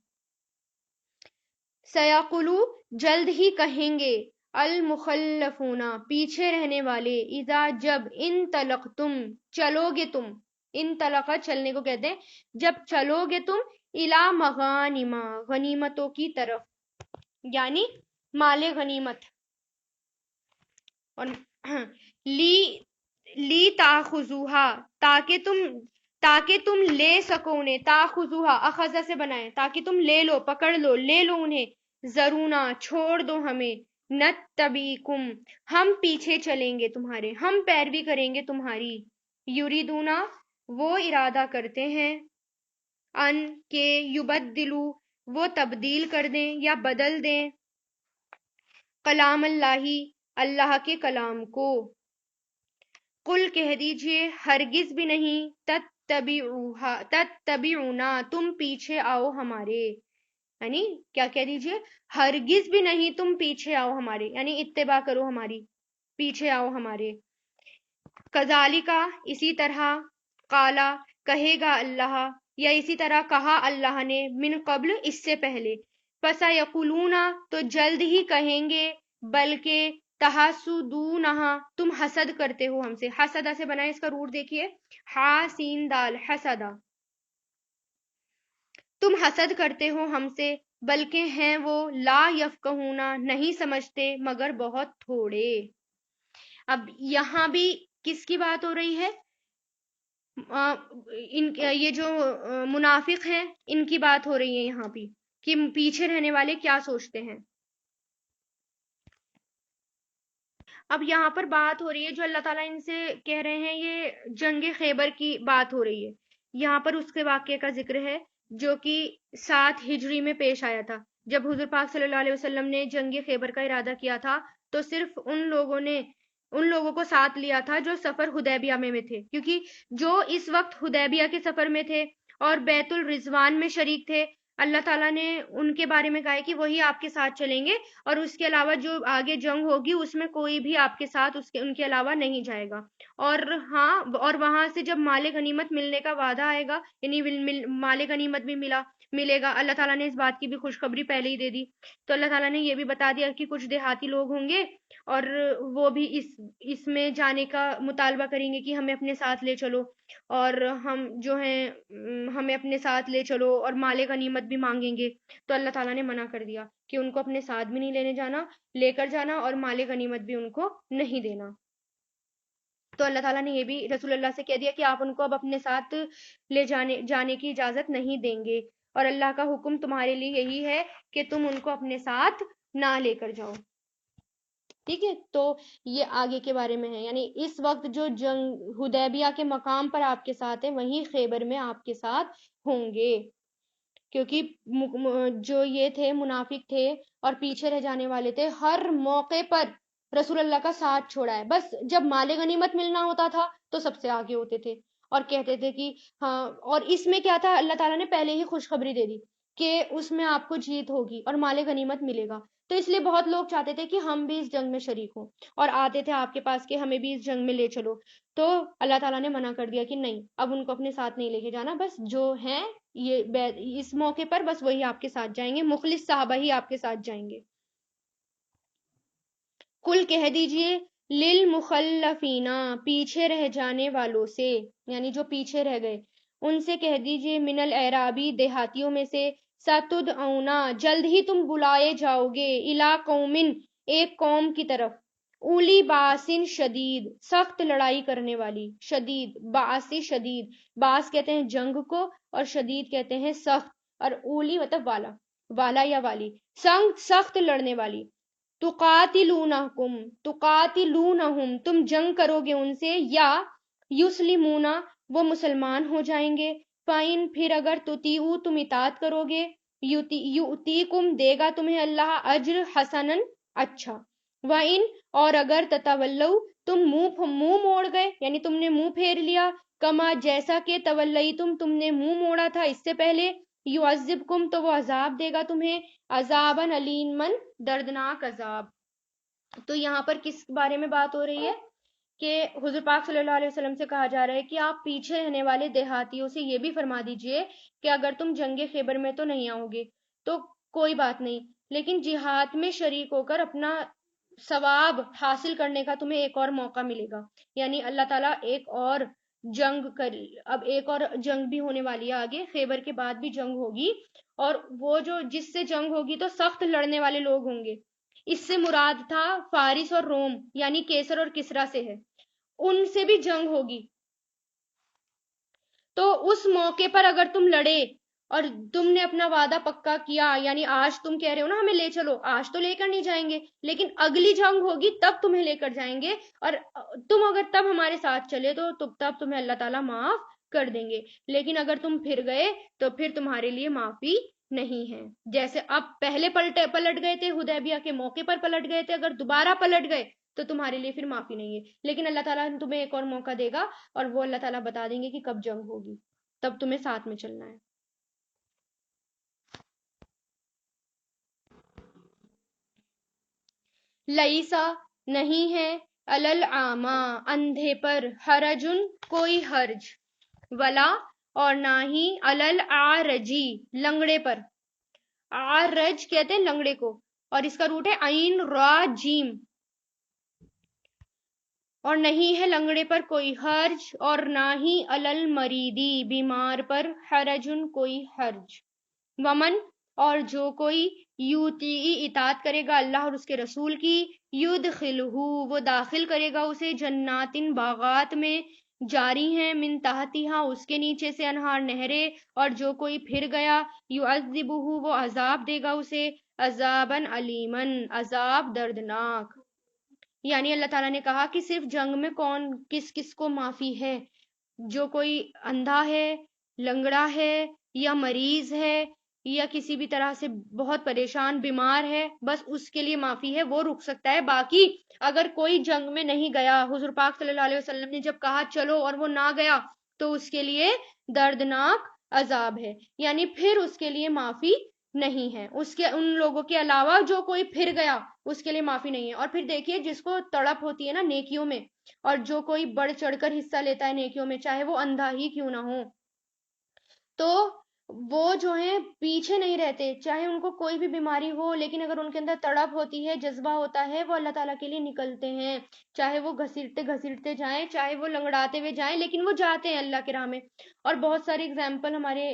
سیقولو جلد ہی کہیں گے، المخلفون پیچھے رہنے والے، اذا جب، انطلقتم چلو گے تم، انطلقہ چلنے کو کہتے ہیں، جب چلو گے تم، الی مغانم غنیمتوں کی طرف، یعنی مال غنیمت، اور لی تاخذوہا تاکہ تم لے سکو انہیں، تاخذوہا اخذ سے بنائیں، تاکہ تم لے لو، پکڑ لو، لے لو انہیں، ذرونا چھوڑ دو ہمیں، نتبعکم ہم پیچھے چلیں گے تمہارے، ہم پیروی کریں گے تمہاری، یریدونا وہ ارادہ کرتے ہیں، ان کے یبدلو وہ تبدیل کر دیں یا بدل دیں، کلام اللہ اللہ کے کلام کو. قل کہہ دیجئے ہرگز بھی نہیں، تتبعونا تم پیچھے آؤ ہمارے، یعنی کیا کہہ دیجئے، ہرگز بھی نہیں تم پیچھے آؤ ہمارے، یعنی اتباع کرو ہماری، پیچھے آؤ ہمارے. کذالکا اسی طرح، قالا کہے گا اللہ، یا اسی طرح کہا اللہ نے، من قبل اس سے پہلے، فسیقولون تو جلد ہی کہیں گے، بلکہ تحسدونہا تم حسد کرتے ہو ہم سے. حسدہ سے بنا اس کا روٹ دیکھیے، ہا سین دال، حسدہ، تم حسد کرتے ہو ہم سے، بلکہ ہیں وہ لا یفقہون نہیں سمجھتے مگر بہت تھوڑے. اب یہاں بھی کس کی بات ہو رہی ہے؟ یہ جو منافق ہیں ان کی بات ہو رہی ہے یہاں بھی، کہ پیچھے رہنے والے کیا سوچتے ہیں. اب یہاں پر بات ہو رہی ہے جو اللہ تعالیٰ ان سے کہہ رہے ہیں، یہ جنگ خیبر کی بات ہو رہی ہے. یہاں پر اس کے واقعے کا ذکر ہے جو کہ 7 ہجری میں پیش آیا تھا، جب حضور پاک صلی اللہ علیہ وسلم نے جنگ خیبر کا ارادہ کیا تھا، تو صرف ان لوگوں کو ساتھ لیا تھا جو سفر حدیبیہ میں تھے، کیونکہ جو اس وقت حدیبیہ کے سفر میں تھے اور بیت الرضوان میں شریک تھے، اللہ تعالیٰ نے ان کے بارے میں کہا ہے کہ وہی آپ کے ساتھ چلیں گے، اور اس کے علاوہ جو آگے جنگ ہوگی اس میں کوئی بھی آپ کے ساتھ ان کے علاوہ نہیں جائے گا. اور ہاں، اور وہاں سے جب مال غنیمت ملنے کا وعدہ آئے گا، یعنی مال غنیمت بھی ملے گا، اللہ تعالیٰ نے اس بات کی بھی خوشخبری پہلے ہی دے دی. تو اللہ تعالیٰ نے یہ بھی بتا دیا کہ کچھ دیہاتی لوگ ہوں گے اور وہ بھی اس میں جانے کا مطالبہ کریں گے کہ ہمیں اپنے ساتھ لے چلو، اور ہم جو ہیں ہمیں اپنے ساتھ لے چلو، اور مال غنیمت بھی مانگیں گے. تو اللہ تعالیٰ نے منع کر دیا کہ ان کو اپنے ساتھ بھی نہیں لے کر جانا، اور مال غنیمت بھی ان کو نہیں دینا. تو اللہ تعالیٰ نے یہ بھی رسول اللہ سے کہہ دیا کہ آپ ان کو اب اپنے ساتھ لے جانے کی اجازت نہیں دیں گے، اور اللہ کا حکم تمہارے لیے یہی ہے کہ تم ان کو اپنے ساتھ نہ لے کر جاؤ. ٹھیک ہے، تو یہ آگے کے بارے میں ہے، یعنی اس وقت جو جنگ حدیبیہ کے مقام پر آپ کے ساتھ ہے، وہیں خیبر میں آپ کے ساتھ ہوں گے، کیونکہ جو یہ تھے منافق تھے اور پیچھے رہ جانے والے تھے، ہر موقع پر رسول اللہ کا ساتھ چھوڑا ہے. بس جب مال غنیمت ملنا ہوتا تھا تو سب سے آگے ہوتے تھے اور کہتے تھے کہ ہاں. اور اس میں کیا تھا، اللہ تعالیٰ نے پہلے ہی خوشخبری دے دی کہ اس میں آپ کو جیت ہوگی اور مال غنیمت ملے گا. تو اس لیے بہت لوگ چاہتے تھے کہ ہم بھی اس جنگ میں شریک ہوں، اور آتے تھے آپ کے پاس کہ ہمیں بھی اس جنگ میں لے چلو. تو اللہ تعالیٰ نے منع کر دیا کہ نہیں، اب ان کو اپنے ساتھ نہیں لے کے جانا، بس جو ہیں اس موقع پر بس وہی آپ کے ساتھ جائیں گے، مخلص صحابہ ہی آپ کے ساتھ جائیں گے. کل کہہ دیجئے، للمخلفین پیچھے رہ جانے والوں سے، یعنی جو پیچھے رہ گئے ان سے کہہ دیجئے، من الاعرابی دیہاتیوں میں سے، ستدعونا جلد ہی تم بلائے جاؤ گے، الی قوم ایک قوم کی طرف، اولی باسن شدید، سخت لڑائی کرنے والی، شدید باسی شدید، باس کہتے ہیں جنگ کو اور شدید کہتے ہیں سخت، اور اولی مطلب والا، والا یا والی، سخت لڑنے والی، تقاتلونہم تقاتلونہم تم جنگ کرو گے ان سے، یا یسلمون وہ مسلمان ہو جائیں گے، فائن پھر اگر تطیعو تم اطاعت کرو گے، یؤتیکم دے گا تمہیں اللہ اجر حسنن اچھا، وَإِن اور اگر تتولو تم منہ موڑ گئے یعنی تم نے منہ پھیر لیا، کما جیسا کہ تولیتم تم نے منہ موڑا تھا اس سے پہلے، یعذبکم تو وہ عذاب دے گا تمہیں، عذاباً علیماً دردناک عذاب۔ تو یہاں پر کس بارے میں بات ہو رہی ہے کہ حضور پاک صلی اللہ علیہ وسلم سے کہا جا رہا ہے کہ آپ پیچھے رہنے والے دیہاتیوں سے یہ بھی فرما دیجئے کہ اگر تم جنگ خیبر میں تو نہیں آؤ گے تو کوئی بات نہیں، لیکن جہاد میں شریک ہو کر اپنا ثواب حاصل کرنے کا تمہیں ایک اور موقع ملے گا، یعنی اللہ تعالیٰ ایک اور اب ایک اور جنگ بھی ہونے والی ہے آگے، خیبر کے بعد بھی جنگ ہوگی، اور وہ جو جس سے جنگ ہوگی تو سخت لڑنے والے لوگ ہوں گے، اس سے مراد تھا فارس اور روم یعنی کیسر اور کسرا سے ہے، ان سے بھی جنگ ہوگی، تو اس موقع پر اگر تم لڑے اور تم نے اپنا وعدہ پکا کیا، یعنی آج تم کہہ رہے ہو نا ہمیں لے چلو، آج تو لے کر نہیں جائیں گے لیکن اگلی جنگ ہوگی تب تمہیں لے کر جائیں گے، اور تم اگر تب ہمارے ساتھ چلے تو تب تمہیں اللہ تعالیٰ معاف کر دیں گے، لیکن اگر تم پھر گئے تو پھر تمہارے لیے معافی نہیں ہے، جیسے اب پہلے پلٹ گئے تھے حدیبیہ کے موقع پر پلٹ گئے تھے، اگر دوبارہ پلٹ گئے تو تمہارے لیے پھر معافی نہیں ہے، لیکن اللہ تعالیٰ تمہیں ایک اور موقع دے گا، اور وہ اللہ تعالیٰ بتا دیں گے کہ کب جنگ ہوگی، تب تمہیں ساتھ میں چلنا ہے۔ لئیسا نہیں ہے، الالعاما اندھے پر، حرجن کوئی حرج، ولا اور نہ ہی الالعارجی لنگڑے پر، عارج کہتے ہیں لنگڑے کو، اور اس کا روٹ ہے عین را جیم، اور نہیں ہے لنگڑے پر کوئی حرج، اور نہ ہی الالمریدی بیمار پر، حرجن کوئی حرج، ومن اور جو کوئی یوتی اطاعت کرے گا اللہ اور اس کے رسول کی، یدخلہ وہ داخل کرے گا اسے جناتن باغات میں، جاری ہیں من تحتہا اس کے نیچے سے انہار نہریں، اور جو کوئی پھر گیا یعذبہ وہ عذاب دے گا اسے عذاباً علیماً عذاب دردناک، یعنی اللہ تعالیٰ نے کہا کہ صرف جنگ میں کون کس کس کو معافی ہے، جو کوئی اندھا ہے، لنگڑا ہے، یا مریض ہے، یا کسی بھی طرح سے بہت پریشان بیمار ہے، بس اس کے لیے معافی ہے، وہ رک سکتا ہے، باقی اگر کوئی جنگ میں نہیں گیا، حضور پاک صلی اللہ علیہ وسلم نے جب کہا چلو اور وہ نہ گیا تو اس کے لیے دردناک عذاب ہے، یعنی پھر اس کے لیے معافی نہیں ہے، اس کے ان لوگوں کے علاوہ جو کوئی پھر گیا اس کے لیے معافی نہیں ہے، اور پھر دیکھیے جس کو تڑپ ہوتی ہے نا نیکیوں میں، اور جو کوئی بڑھ چڑھ کر حصہ لیتا ہے نیکیوں میں چاہے وہ اندھا ہی کیوں نہ ہو، تو وہ جو ہیں پیچھے نہیں رہتے، چاہے ان کو کوئی بھی بیماری ہو، لیکن اگر ان کے اندر تڑپ ہوتی ہے، جذبہ ہوتا ہے، وہ اللہ تعالیٰ کے لیے نکلتے ہیں، چاہے وہ گھسیٹتے جائیں، چاہے وہ لنگڑاتے ہوئے جائیں، لیکن وہ جاتے ہیں اللہ کے راہ میں، اور بہت سارے اگزامپل ہمارے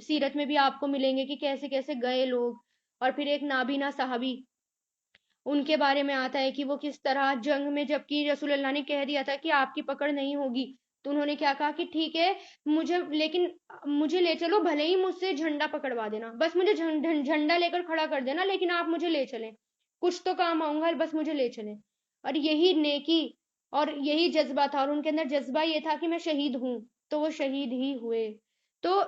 سیرت میں بھی آپ کو ملیں گے کہ کیسے کیسے گئے لوگ، اور پھر ایک نابینا صحابی، ان کے بارے میں آتا ہے کہ وہ کس طرح جنگ میں، جبکہ رسول اللہ نے کہہ دیا تھا کہ آپ کی پکڑ نہیں ہوگی، تو انہوں نے کیا کہا کہ ٹھیک ہے مجھے لے چلو، بھلے ہی مجھ سے جھنڈا پکڑوا دینا، بس مجھے جھنڈا لے کر کھڑا کر دینا، لیکن آپ مجھے لے چلیں، کچھ تو کام آؤں گا، بس مجھے لے چلیں، اور یہی نیکی اور یہی جذبہ تھا، اور ان کے اندر جذبہ یہ تھا کہ میں شہید ہوں، تو وہ شہید ہی ہوئے، تو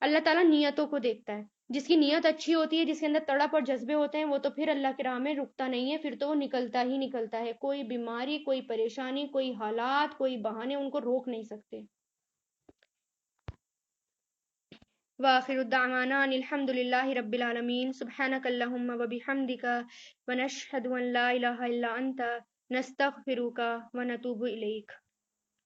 اللہ تعالیٰ نیتوں کو دیکھتا ہے، جس کی نیت اچھی ہوتی ہے، جس کے اندر تڑپ اور جذبے ہوتے ہیں، وہ تو پھر اللہ کے راہ میں رکتا نہیں ہے، پھر تو وہ نکلتا ہی نکلتا ہے، کوئی بیماری، کوئی پریشانی، کوئی حالات، کوئی بہانے ان کو روک نہیں سکتے۔ وآخر الدعوانا ان الحمد للہ رب العالمین، سبحانک اللہم وبحمدک، ونشہد ان لا الہ الا انت، نستغفرک ونتوب الیک۔